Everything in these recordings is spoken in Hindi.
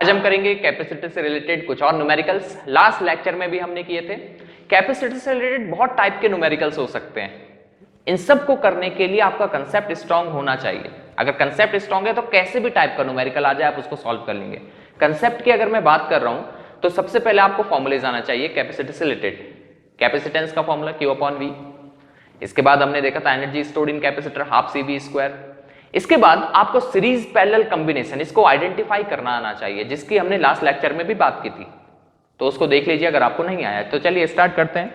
आज हम करेंगे कैपेसिटर से रिलेटेड कुछ और न्यूमेरिकल्स। लास्ट लेक्चर में भी हमने किए थे। कैपेसिटर से रिलेटेड बहुत टाइप के न्यूमेरिकल्स हो सकते हैं। इन सब को करने के लिए आपका कंसेप्ट स्ट्रांग होना चाहिए। अगर कंसेप्ट स्ट्रांग है तो कैसे भी टाइप का न्यूमेरिकल आ जाए आप उसको सॉल्व कर लेंगे। कंसेप्ट की अगर मैं बात कर रहा हूं तो सबसे पहले आपको फॉर्मूलेज आना चाहिए कैपेसिटर से रिलेटेड। कैपेसिटेंस का फॉर्मूला Q/V। इसके बाद हमने देखा था energy stored in capacitor ½ CV²। इसके बाद आपको सीरीज पैरेलल कॉम्बिनेशन इसको आइडेंटिफाई करना आना चाहिए, जिसकी हमने लास्ट लेक्चर में भी बात की थी, तो उसको देख लीजिए अगर आपको नहीं आया। तो चलिए स्टार्ट करते हैं।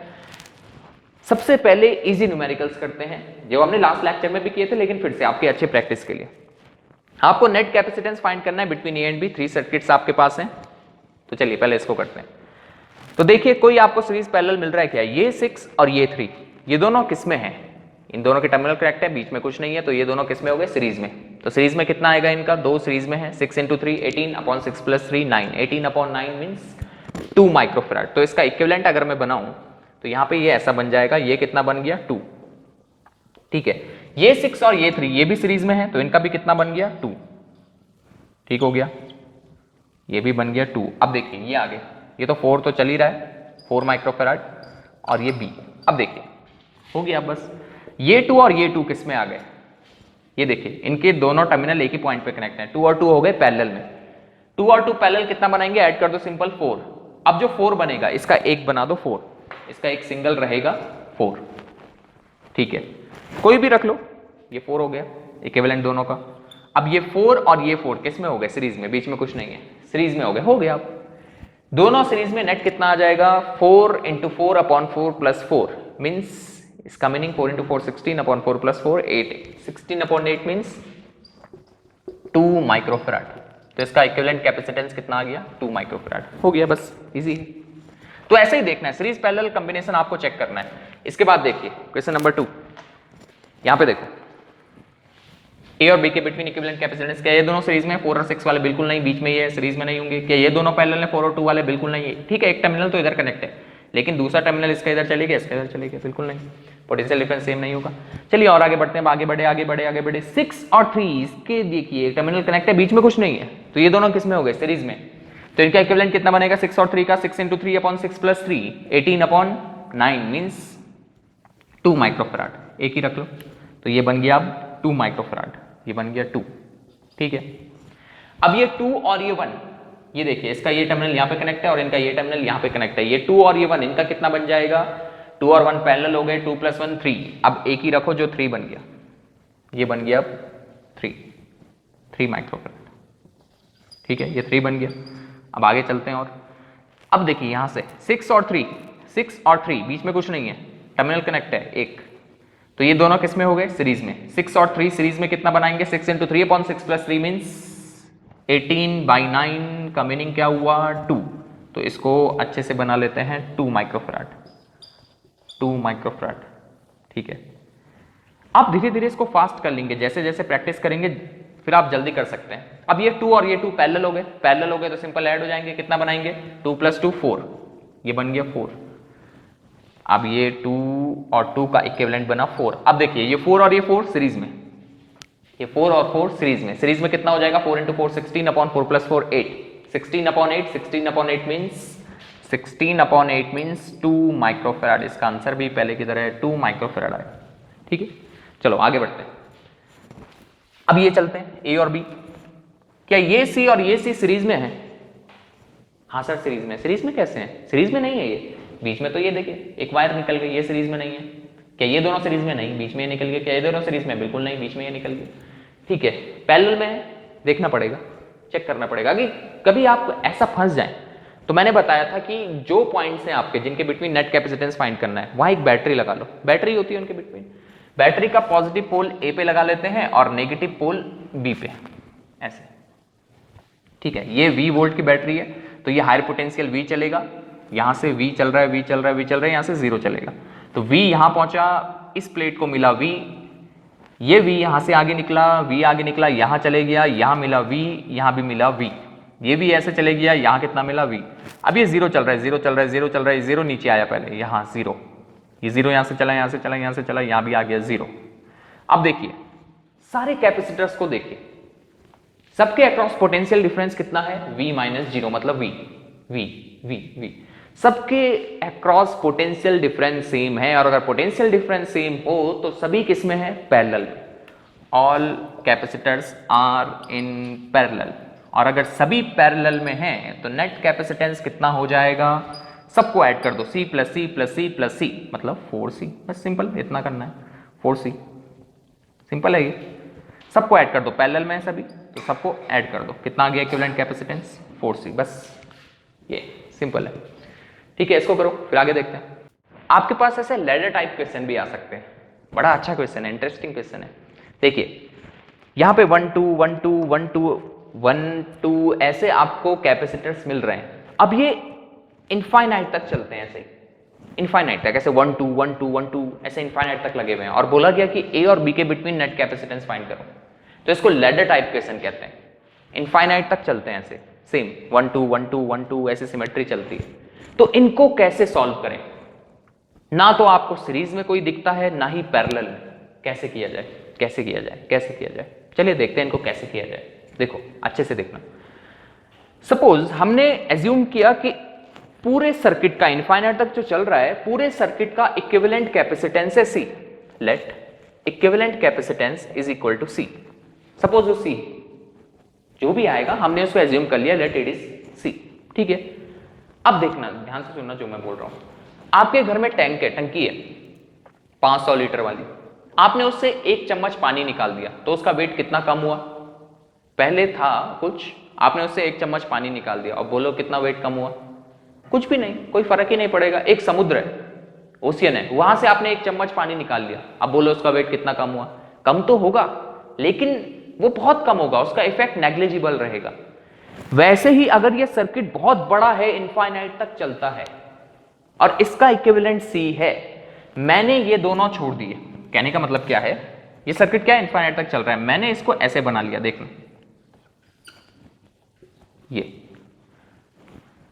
सबसे पहले इजी न्यूमेरिकल्स करते हैं जो हमने लास्ट लेक्चर में भी किए थे, लेकिन फिर से आपकी अच्छी प्रैक्टिस के लिए आपको नेट कैपेसिटेंस फाइंड करना है between A and B. 3 circuits आपके पास हैं, तो चलिए पहले इसको करते हैं। तो देखिए कोई आपको सीरीज पैरेलल मिल रहा है क्या? ये 6 और ये 3, ये दोनों किसमें हैं? इन दोनों के टर्मिनल करेक्ट है, बीच में कुछ नहीं है, तो ये दोनों किसमें हो गए? सीरीज में। तो सीरीज में कितना आएगा इनका? 2 सीरीज में है। 6 × 3 18/6 + 3 9। 18/9 मींस 2 माइक्रोफैराड। तो इसका इक्विवेलेंट अगर मैं बनाऊं तो यहां पे ये ऐसा बन जाएगा। ये कितना बन गया? 2। ठीक है, ये 6 और ये 3 ये भी सीरीज में है, तो इनका भी कितना बन गया? 2। ठीक हो गया, ये भी बन गया 2। अब देखिए ये आगे, ये तो 4 तो चल ही रहा है, 4 माइक्रोफैराड, और ये बी। अब देखिए हो गया बस। ये 2 और ये 2 किस में आ गए? ये देखिए इनके दोनों टर्मिनल एक ही पॉइंट पे कनेक्ट हैं। 2 और 2 हो गए पैरेलल में। 2 और 2 पैरेलल कितना बनाएंगे? ऐड कर दो सिंपल 4। अब जो 4 बनेगा इसका एक बना दो 4, इसका एक सिंगल रहेगा 4। ठीक है, कोई भी रख लो, ये 4 हो गया इक्विवेलेंट दोनों का। अब ये 4 और ये 4 किस में हो गए? सीरीज में, बीच में कुछ नहीं है, सीरीज में हो गए। हो गया, अब दोनों सीरीज में नेट कितना आ जाएगा? 4 × 4/4 + 4 मीन्स इसका मीनिंग 4 × 4 16/4 + 4 8। 16/8 means 2 microfarad. तो इसका इक्विवेलेंट कैपेसिटेंस कितना आ गया? 2 माइक्रोफैराड। हो गया, बस इजी है। तो ऐसे ही देखना है, सीरीज पैरेलल कॉम्बिनेशन आपको चेक करना है। इसके बाद देखिए क्वेश्चन नंबर 2, यहां पे देखो ए और बी के बिटवीन इक्विवेलेंट कैपेसिटेंस। क्या ये दोनों सीरीज में? 4 और 6 वाले बिल्कुल नहीं, बीच में ये सीरीज में नहीं होंगे। क्या ये दोनों पैरेलल है? 4 और 2 वाले बिल्कुल नहीं है। ठीक है, एक टर्मिनल तो इधर कनेक्ट है, लेकिन दूसरा टर्मिनल इसका इधर चलेगा, इसका इधर चलेगा, बिल्कुल नहीं, पोटेंशियल डिफरेंस सेम नहीं होगा। चलिए और आगे बढ़ते हैं, आगे बढ़े आगे बढ़े आगे बढ़े। 6 और 3 इसके देखिए टर्मिनल कनेक्ट है, बीच में कुछ नहीं है, तो ये दोनों किस में हो गए? सीरीज में। तो इनका इक्विवेलेंट कितना बनेगा? 6 और 3 का 6 × 3/6 + 3 18/9 मींस 2 माइक्रोफैराड। एक ही रख लो, तो ये बन गया अब 2 माइक्रोफैराड, ये बन गया 2। ठीक है, अब ये 2 और ये 1, ये देखिए इसका ये टर्मिनल यहां पे कनेक्ट है और इनका ये टर्मिनल यहां पे कनेक्ट है। ये 2 और ये 1 इनका कितना बन जाएगा? 2 और 1 पैरेलल हो गए, 2 + 1 3। अब एक ही रखो जो 3 बन गया, ये बन गया अब 3 माइक्रोफैराड। ठीक है, ये 3 बन गया। अब आगे चलते हैं और अब देखिए यहां से 6 और 3 बीच में कुछ नहीं है, टर्मिनल कनेक्ट है एक, तो ये दोनों किस में हो गए? सीरीज में। 6 और 3 सीरीज में कितना बनाएंगे? 6 × 3/6 + 3 मींस 18/9 का मीनिंग क्या हुआ? 2। तो इसको अच्छे से बना लेते हैं 2 माइक्रोफैराड, 2 माइक्रोफैराड। ठीक है, आप धीरे धीरे इसको फास्ट कर लेंगे, जैसे जैसे प्रैक्टिस करेंगे फिर आप जल्दी कर सकते हैं। अब ये 2 और ये 2 पैरेलल हो गए, तो सिंपल ऐड हो जाएंगे। कितना बनाएंगे? 2 + 2 4, ये बन गया 4। अब ये 2 और 2 का इक्विवेलेंट बना 4। अब देखिए ये 4 और ये 4 सीरीज में, ये 4 और 4 सीरीज में कितना हो जाएगा? 4 × 4 16/4 + 4 8। 16/8 मींस 2 माइक्रोफैराड। इसका आंसर भी पहले की तरह 2 माइक्रोफैराड आएगा। ठीक है, चलो आगे बढ़ते हैं। अब ये चलते हैं ए और बी। क्या ये सी और ये सी सीरीज में है? हाँ सर सीरीज में। सीरीज में कैसे हैं? सीरीज में नहीं है, ये बीच में तो ये देखिए एक वायर निकल गई, ये सीरीज में नहीं है। क्या ये दोनों सीरीज में? नहीं, बीच में ये निकल गया। क्या ये दोनों सीरीज में? बिल्कुल नहीं, बीच में ये निकल गया। ठीक है, पैरेलल में देखना पड़ेगा, चेक करना पड़ेगा कि कभी आप ऐसा फंस जाएं। तो मैंने बताया था कि जो पॉइंट्स हैं आपके जिनके बिटवीन नेट कैपेसिटेंस फाइंड करना है, वहां एक बैटरी लगा लो। बैटरी होती है उनके बिटवीन, बैटरी का पॉजिटिव पोल ए पे लगा लेते हैं और नेगेटिव पोल बी पे, ऐसे। ठीक है, ये V वोल्ट की बैटरी है, तो ये हायर पोटेंशियल V चलेगा, यहां से V चल रहा है, V चल रहा है, V चल रहा है, यहां से 0 चलेगा। तो V यहां पहुंचा, इस प्लेट को मिला V, ये V यहां से आगे निकला, V आगे निकला, यहां चले गया, यहां मिला V, यहां भी मिला V, ये भी ऐसे चले गया, यहां कितना मिला V। अब ये 0 चल रहा है, 0 चल रहा है, 0 चल रहा है, 0 नीचे आया पहले, यहां 0, ये 0 यहां से चला, यहां से चला, यहां से चला, यहां भी आ गया 0। अब देखिए सारे कैपेसिटर्स को देखिए, सबके अक्रॉस पोटेंशियल डिफरेंस कितना है, v माइनस जीरो, मतलब v सबके अक्रॉस पोटेंशियल डिफरेंस सेम है, और अगर पोटेंशियल डिफरेंस सेम हो तो सभी किसमें है, पैरेलल में, all capacitors are in parallel. और अगर सभी पैरेलल में हैं तो नेट कैपेसिटेंस कितना हो जाएगा, सबको ऐड कर दो, C plus C plus C plus C, मतलब 4C, बस सिंपल इतना करना है, 4C, सिंपल है ये। सबको ऐड कर दो, पैरेलल में है सभी तो सबको ऐड कर दो, कितना आ गया इक्विवेलेंट कैपेसिटेंस, 4C, बस ये सिंपल है। ठीक है, इसको करो, फिर आगे देखते हैं। आपके पास ऐसे लैडर टाइप क्वेश्चन भी आ सकते हैं, बड़ा अच्छा क्वेश्चन है, इंटरेस्टिंग क्वेश्चन है। देखिए यहां पे 1 2 1 2 1 2 1 2 ऐसे आपको कैपेसिटर्स मिल रहे हैं। अब ये इनफाइनाइट तक चलते हैं, ऐसे इनफाइनाइट तक, ऐसे 1 2 1 2 1 2 ऐसे इनफाइनाइट तक लगे हुए हैं, और बोला गया कि ए और बी के बिटवीन नेट कैपेसिटेंस फाइंड करो। तो इसको लैडर टाइप क्वेश्चन कहते हैं, इनफाइनाइट तक चलते हैं ऐसे, सेम 1 2 1 2 1 2 ऐसे सिमेट्री चलती है। तो इनको कैसे सॉल्व करें, ना तो आपको सीरीज में कोई दिखता है ना ही पैरेलल में, कैसे किया जाए, कैसे किया जाए, कैसे किया जाए, चलिए देखते हैं इनको कैसे किया जाए। देखो अच्छे से देखना, सपोज हमने एज्यूम किया कि पूरे सर्किट का, इनफाइनाइट तक जो चल रहा है, पूरे सर्किट का इक्विवेलेंट कैपेसिटेंस है C, let equivalent capacitance is equal to C। Suppose वो C जो भी आएगा हमने उसको एज्यूम कर लिया, लेट इट इज C, ठीक है। अब देखना, ध्यान से सुनना जो मैं बोल रहा हूं। आपके घर में टैंक है, टंकी है 500 लीटर वाली, आपने उससे 1 चम्मच पानी निकाल दिया तो उसका वेट कितना कम हुआ, पहले था कुछ, आपने उससे 1 चम्मच पानी निकाल दिया, और बोलो कितना वेट कम हुआ, कुछ भी नहीं, कोई फर्क ही नहीं पड़ेगा। एक समुद्र है, ओशियन है, वहां से आपने 1 चम्मच पानी निकाल लिया, अब बोलो उसका वेट कितना कम हुआ, कम तो होगा लेकिन वो बहुत कम होगा, उसका इफेक्ट नेग्लिजिबल रहेगा। वैसे ही अगर ये सर्किट बहुत बड़ा है, इनफाइनाइट तक चलता है, और इसका इक्विवेलेंट C है, मैंने ये दोनों छोड़ दिए, कहने का मतलब क्या है, ये सर्किट क्या है, इनफाइनाइट तक चल रहा है, मैंने इसको ऐसे बना लिया, देखना ये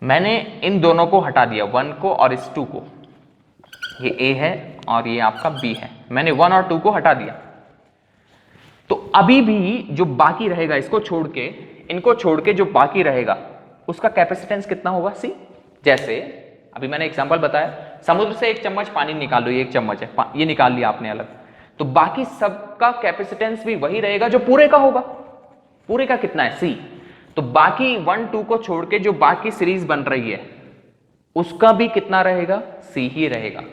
मैंने इन दोनों को हटा दिया, 1 को और इस 2 को, ये A है और ये आपका B है, मैंने 1 और 2 को हटा दिया। तो अभी भी जो बाकी रहेगा, इसको छोड़ के, इनको छोड़ के जो बाकी रहेगा उसका कैपेसिटेंस कितना होगा, C। जैसे अभी मैंने एग्जांपल बताया, समुद्र से 1 चम्मच पानी निकाल लो, ये 1 चम्मच है, ये निकाल लिया आपने अलग, तो बाकी सबका कैपेसिटेंस भी वही रहेगा जो पूरे का होगा। पूरे का कितना है, C। तो बाकी 1 2 को छोड़ के जो बाकी सीरीज बन रही है उसका भी कितना रहेगा, C ही रहेगा,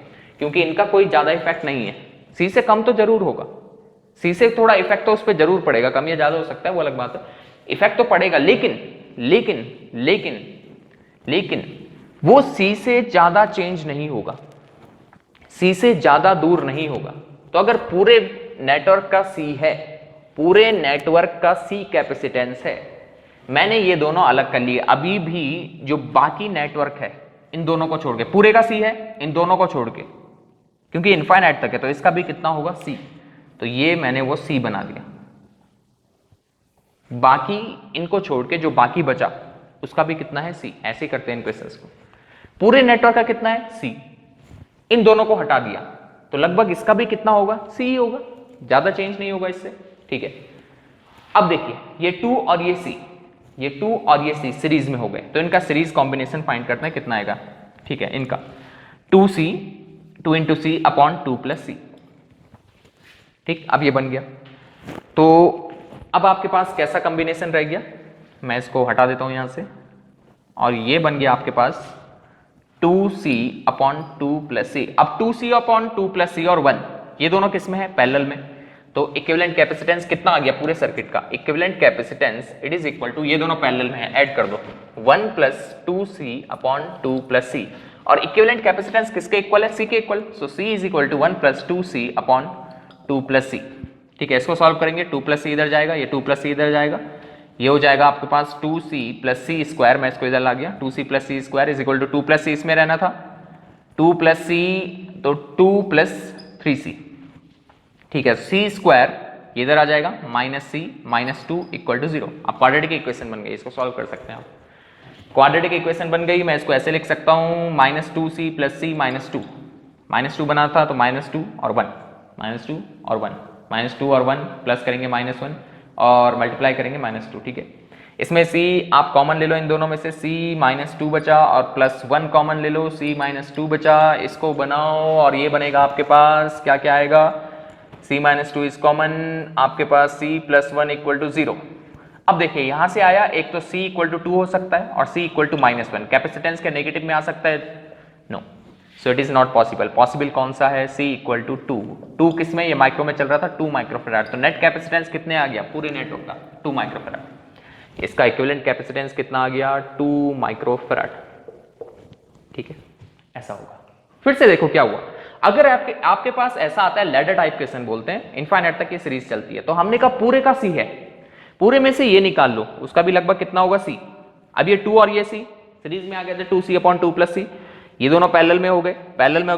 क्योंकि इनका कोई ज्यादा इफेक्ट नहीं है। C से कम तो जरूर होगा, C से थोड़ा इफेक्ट तो उस पर जरूर पड़ेगा, कम या ज्यादा हो सकता है वो अलग बात है, इफेक्ट तो पड़ेगा, लेकिन लेकिन लेकिन लेकिन वो C से ज्यादा चेंज नहीं होगा, C से ज्यादा दूर नहीं होगा। तो अगर पूरे नेटवर्क का C है, पूरे नेटवर्क का C कैपेसिटेंस है, मैंने ये दोनों अलग कर लिए, अभी भी जो बाकी नेटवर्क है इन दोनों को छोड़ के, पूरे का C है इन दोनों को छोड़ के, क्योंकि इनफाइनाइट तक है तो इसका भी कितना होगा, C। तो ये मैंने वो C बना दिया, बाकी इनको छोड़ के जो बाकी बचा उसका भी कितना है, C। ऐसे करते हैं इन क्वेश्चंस को। पूरे नेटवर्क का कितना है, C, इन दोनों को हटा दिया तो लगभग इसका भी कितना होगा, C ही होगा, ज्यादा चेंज नहीं होगा इससे, ठीक है। अब देखिए ये 2 और ये C, ये 2 और ये C सीरीज में हो गए, तो इनका सीरीज कॉम्बिनेशन फाइंड करते हैं कितना आएगा, ठीक है। इनका 2C 2 into C upon 2 plus C, ठीक। अब ये बन गया, तो अब आपके पास कैसा कॉम्बिनेशन रह गया, मैं इसको हटा देता हूं यहां से, और ये बन गया आपके पास 2C अपॉन 2 प्लस C। अब 2C अपॉन 2 प्लस C और 1 ये दोनों किस में है, पैरेलल में, तो इक्विवेलेंट कैपेसिटेंस कितना आ गया पूरे सर्किट का, equivalent capacitance it is equal to, ये दोनों पैरेलल में है, ऐड कर दो 1 plus 2C upon 2 plus C, और इक्विवेलेंट कैपेसिटेंस किसके इक्वल है, C के इक्वल, so C is equal to 1 plus 2C upon 2 plus C, ठीक है। इसको सॉल्व करेंगे, 2 प्लस C इधर जाएगा, ये 2 प्लस C इधर जाएगा, ये हो जाएगा आपके पास 2C प्लस C स्क्वायर, मैं इसको इधर ला गया, 2C plus C square is equal to 2 plus C इसमें रहना था, 2 प्लस C तो 2 प्लस 3C, ठीक है। C स्क्वायर ये इधर आ जाएगा, minus C minus 2 equal to 0। अब क्वाड्रेटिक इक्वेशन बन गई, इसको सॉल्व कर सकते हैं आप, क्वाड्रेटिक इक्वेशन बन गई, मैं इसको ऐसे लिख सकता हूँ, minus 2C plus C minus 2, minus 2 बना था तो माइनस 2 और 1, माइनस 2 और 1, माइनस 2 और 1 प्लस करेंगे माइनस 1, और मल्टीप्लाई करेंगे -2, ठीक है। इसमें c आप कॉमन ले लो, इन दोनों में से c -2 बचा और +1 कॉमन ले लो, c -2 बचा, इसको बनाओ और ये बनेगा आपके पास क्या क्या आएगा, c -2 इज कॉमन, आपके पास c +1 = 0। अब देखिए यहां से आया, एक तो c = 2 हो सकता है और c = -1, कैपेसिटेंस के नेगेटिव में आ सकता है, no, so it is not possible. Possible कौन सा है, c = 2 किस में, ये माइक्रो में चल रहा था, 2 माइक्रोफैराड, तो नेट कैपेसिटेंस कितने आ गया, पूरे नेटवर्क का 2 माइक्रोफैराड। इसका इक्विवेलेंट कैपेसिटेंस कितना आ गया, 2 माइक्रोफैराड, ठीक है, ऐसा होगा। फिर से देखो क्या हुआ, अगर आपके पास ऐसा आता है, लैडर टाइप क्वेश्चन बोलते हैं, इनफाइनाइट तक ये सीरीज चलती है, तो हमने कहा पूरे का c है, पूरे में से ये निकाल लो, उसका भी लगभग कितना होगा c। अब ये 2 और ये c सीरीज में आ गए थे, 2c/2 + c, ये दोनों पैरेलल में हो गए,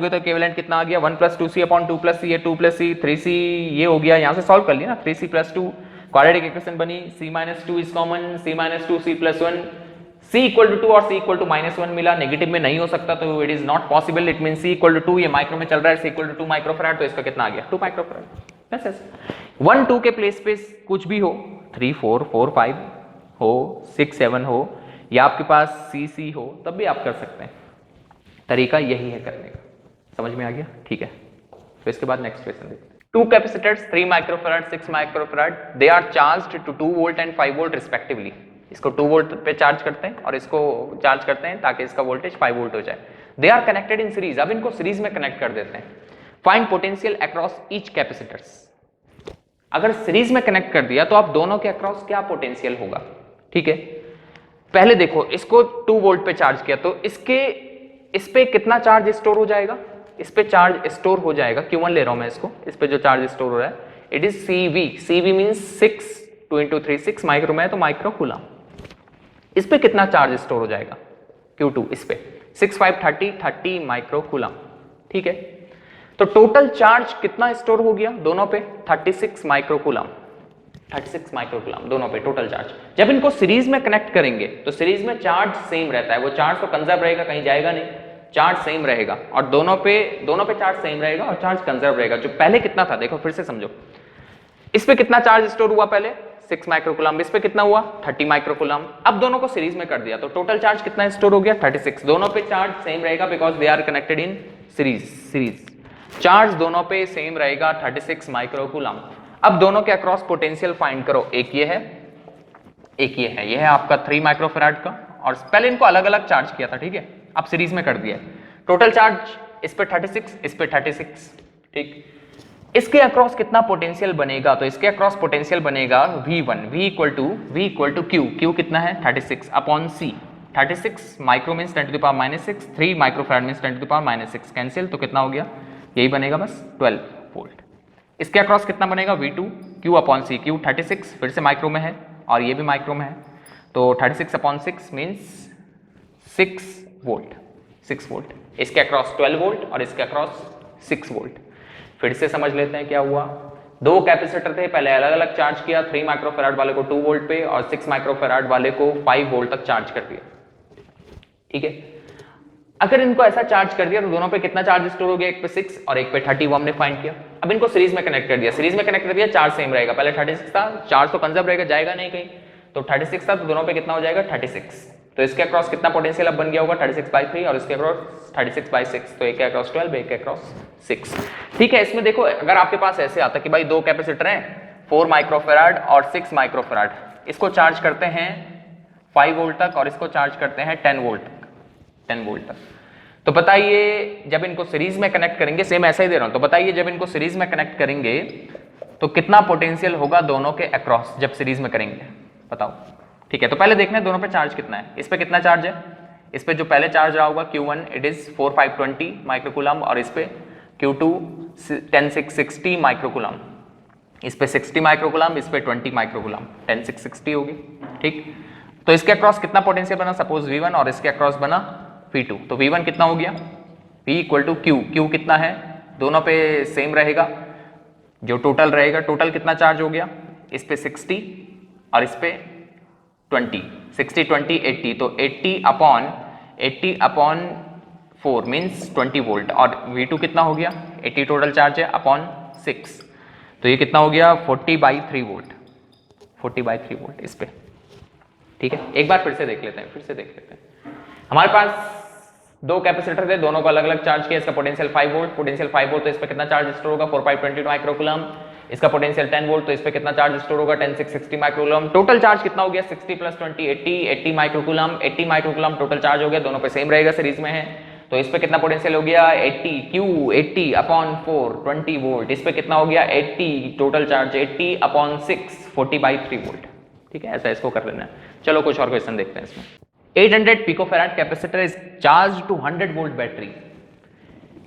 तो इक्विवेलेंट कितना आ गया, 1 + 2c/2 + c, ये 2 + c 3c, ये हो गया, यहां से सॉल्व कर लिया ना, 3c + 2, क्वाड्रेटिक इक्वेशन बनी, c -2 is common, c -2 c +1, c = 2 और c = -1 मिला, नेगेटिव में नहीं हो सकता, तो it is not possible, it mean c = 2, ये माइक्रो में चल रहा है, c = 2 माइक्रोफैराड, तो इसका कितना आ गया, 2 माइक्रोफैराड। बस ऐसे 1 2 के प्लेस पे कुछ भी हो, 3 4 4 5 हो, 6 7 हो, या आपके पास c हो, तब भी आप कर सकते हैं, तरीका यही है करने का, समझ में आ गया, ठीक है। तो इसके बाद नेक्स्ट क्वेश्चन देखते हैं। Two capacitors 3 microfarad 6 microfarad, they are charged to 2 volt and 5 volt respectively। इसको 2 वोल्ट पे चार्ज करते हैं और इसको चार्ज करते हैं ताकि इसका वोल्टेज 5 वोल्ट हो जाए। They are connected in series, अब इनको सीरीज में कनेक्ट कर देते हैं। Find potential across each capacitors. अगर सीरीज में कनेक्ट कर दिया तो आप दोनों के अक्रॉस क्या पोटेंशियल होगा, ठीक है। पहले देखो, इसको 2 वोल्ट पे चार्ज किया तो इस पे कितना चार्ज स्टोर हो जाएगा, इस पे चार्ज स्टोर हो जाएगा, Q1 ले रहा हूं मैं इसको, इस पे जो चार्ज स्टोर हो रहा है it is CV means 6 2 × 3 6 micro में है तो माइक्रो कूलम। इस पे कितना चार्ज स्टोर हो जाएगा, Q2, इस पे 6 5 30 माइक्रो कूलम, ठीक है। तो टोटल चार्ज कितना स्टोर हो गया दोनों पे, 36 माइक्रो कूलम, 36 माइक्रो कूलम दोनों पे टोटल चार्ज। जब इनको सीरीज में कनेक्ट करेंगे तो सीरीज में चार्ज सेम रहता है, वो चार्ज तो कंजर्व रहेगा, कहीं जाएगा नहीं, चार्ज सेम रहेगा, और दोनों पे चार्ज सेम रहेगा और चार्ज कंजर्व रहेगा। जो पहले कितना था देखो फिर से समझो, इस पे कितना चार्ज स्टोर हुआ पहले 6 माइक्रोकूलम, इस पे कितना हुआ 30 माइक्रोकूलम। अब दोनों को सीरीज में कर दिया तो टोटल चार्ज कितना स्टोर हो गया 36। दोनों पे चार्ज सेम रहेगा because they are connected in series. Charge दोनों पे सेम रहेगा 36 माइक्रोकूलम। अब दोनों के अक्रॉस पोटेंशियल फाइंड करो, एक ये है एक ये है, यह है आपका 3 माइक्रोफैराड का, और पहले इनको अलग अलग चार्ज किया था, ठीक है, अब सीरीज में कर दिया। टोटल चार्ज इस पे 36 इस पे 36, ठीक। इसके अक्रॉस कितना पोटेंशियल बनेगा, तो इसके अक्रॉस पोटेंशियल बनेगा V1, V equal to Q कितना है 36 upon C। 36 micro means 10⁻⁻6, 3 microfarad means 10⁻⁻6, cancel, तो कितना हो गया, यही बनेगा बस 12 वोल्ट। इसके अक्रॉस कितना बनेगा V2 Q upon C, Q 36 फिर से माइक्रो में है और ये भी माइक्रो में है, तो 36 अपॉन 6 मींस 6 वोल्ट, 6 वोल्ट। इसके अक्रॉस 12 वोल्ट और इसके अक्रॉस 6 वोल्ट। फिर से समझ लेते हैं क्या हुआ। दो कैपेसिटर थे, पहले अलग अलग चार्ज किया, 3 माइक्रोफैराड वाले को 2 वोल्ट पे और 6 माइक्रोफैराड वाले को 5 वोल्ट तक चार्ज कर दिया, ठीक है। अगर इनको ऐसा चार्ज कर दिया तो दोनों पे कितना चार्ज स्टोर हो गया, एक पे 6 और एक पे 30, वो हमने फाइंड किया। अब इनको सीरीज में कनेक्ट कर दिया, सीरीज में कनेक्ट कर दिया, चार्ज सेम रहेगा, पहले 36 था, चार्ज तो कंजर्व रहेगा, जाएगा नहीं कहीं, तो 36 था तो दोनों पे कितना हो जाएगा 36। तो इसके अक्रॉस कितना पोटेंशियल अब बन गया होगा 36/3 और इसके अक्रॉस 36/6, तो एक के अक्रॉस 12 एक के अक्रॉस 6, ठीक है। इसमें देखो अगर आपके पास ऐसे आता कि भाई दो कैपेसिटर हैं 4 माइक्रोफैराड और 6 माइक्रोफैराड, इसको चार्ज करते हैं 5 वोल्ट तक और इसको चार्ज करते हैं 10 वोल्ट तक, तो बताइए जब इनको सीरीज में कनेक्ट करेंगे, सेम ऐसा ही दे रहा हूं, तो बताइए जब इनको सीरीज में कनेक्ट करेंगे तो कितना पोटेंशियल होगा दोनों के अक्रॉस जब सीरीज में करेंगे, बताओ, ठीक है। तो पहले देखना है दोनों पे चार्ज कितना है। इस पे कितना चार्ज है, इस पे जो पहले चार्ज रहा होगा Q1 इट इज 4 5 20 माइक्रोकूलम और इस पे Q2 10 6 60 माइक्रोकूलम, इस पे 60 माइक्रोकूलम, इस पे 20 माइक्रोकूलम, 10 6 60 होगी, ठीक। तो इसके अक्रॉस कितना पोटेंशियल बना, सपोज V1 और इसके अक्रॉस बना V2, तो V1 कितना हो गया, V इक्वल टू Q कितना है, दोनों पे सेम रहेगा, जो टोटल रहेगा, टोटल कितना चार्ज हो गया, इस पे 60 और इस पे 20, 60 20 80, तो 80 अपॉन 4 मींस 20 वोल्ट, और V2 कितना हो गया 80 टोटल चार्ज है अपॉन 6, तो ये कितना हो गया 40/3 वोल्ट, 40/3 वोल्ट इस पे, ठीक है। एक बार फिर से देख लेते हैं, हमारे पास दो कैपेसिटर थे, दोनों को अलग अलग चार्ज किया, इसका पोटेंशियल 5 वोल्ट, तो इस पे कितना चार्ज स्टोर होगा 4/22 माइक्रोकूलम, इसका पोटेंशियल 10 वोल्ट, तो इस पे कितना चार्ज स्टोर होगा 10/660 माइक्रोकूलम। टोटल चार्ज कितना हो गया 60 + 20 80 माइक्रोकूलम, 80 माइक्रोकूलम टोटल चार्ज हो गया, दोनों पे सेम रहेगा, सीरीज में है, तो इस पे कितना पोटेंशियल हो गया 80 q 20 वोल्ट, इस पे कितना हो गया 80, टोटल चार्ज 80/6 40/3 वोल्ट, ठीक है। ऐसा इसको कर लेना है। चलो कुछ और क्वेश्चन देखते हैं इसमें। 800 picofarad capacitor is charge to 100 volt battery.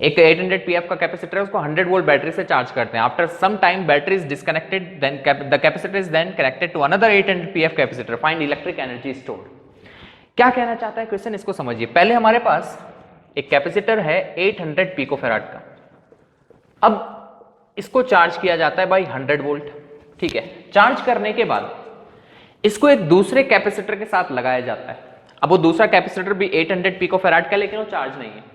एक 800 pf का कैपेसिटर है, उसको 100 वोल्ट बैटरी से चार्ज करते हैं। After some time battery is disconnected, then the capacitor is then connected to another 800 pf capacitor, find electric energy stored. क्या कहना चाहता है क्वेश्चन, इसको समझिए। पहले हमारे पास एक कैपेसिटर है 800 पिकोफैराड का, अब इसको चार्ज किया जाता है बाई 100 वोल्ट, ठीक है। चार्ज करने के बाद इसको एक दूसरे कैपेसिटर के साथ लगाया जाता है। अब वो दूसरा कैपेसिटर भी 800 पिकोफैराड का, लेकिन वो चार्ज नहीं है।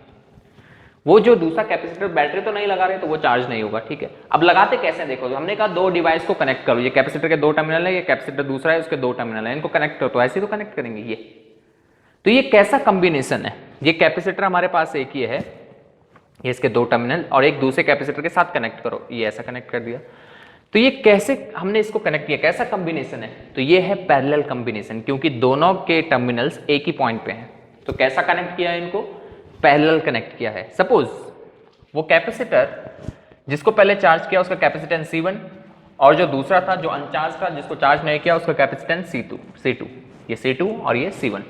वो जो दूसरा कैपेसिटर बैटरी तो नहीं लगा रहे, तो वो चार्ज नहीं होगा, ठीक है। अब लगाते कैसे देखो, तो हमने कहा दो डिवाइस को कनेक्ट करो, ये कैपेसिटर के दो टर्मिनल है, ये कैपेसिटर दूसरा है, उसके दो टर्मिनल है, इनको कनेक्ट करो, तो ऐसे तो कनेक्ट करेंगे ये। तो ये कैसा कॉम्बिनेशन है, ये कैपेसिटर हमारे पास एक ही है, ये इसके दो टर्मिनल और एक दूसरे कैपेसिटर के साथ कनेक्ट करो, ये ऐसा कनेक्ट कर दिया। तो ये कैसे हमने इसको कनेक्ट किया, कैसा कॉम्बिनेशन है, तो ये है पैरेलल कॉम्बिनेशन, क्योंकि दोनों के टर्मिनल्स एक ही पॉइंट पे हैं। तो कैसा कनेक्ट किया है इनको, पैरेलल कनेक्ट किया है। सपोज वो कैपेसिटर जिसको पहले चार्ज किया उसका कैपेसिटेंस C1, और जो दूसरा था जो अनचार्ज था जिसको चार्ज नहीं किया उसका कैपेसिटेंस C2, ये C2 और ये C1।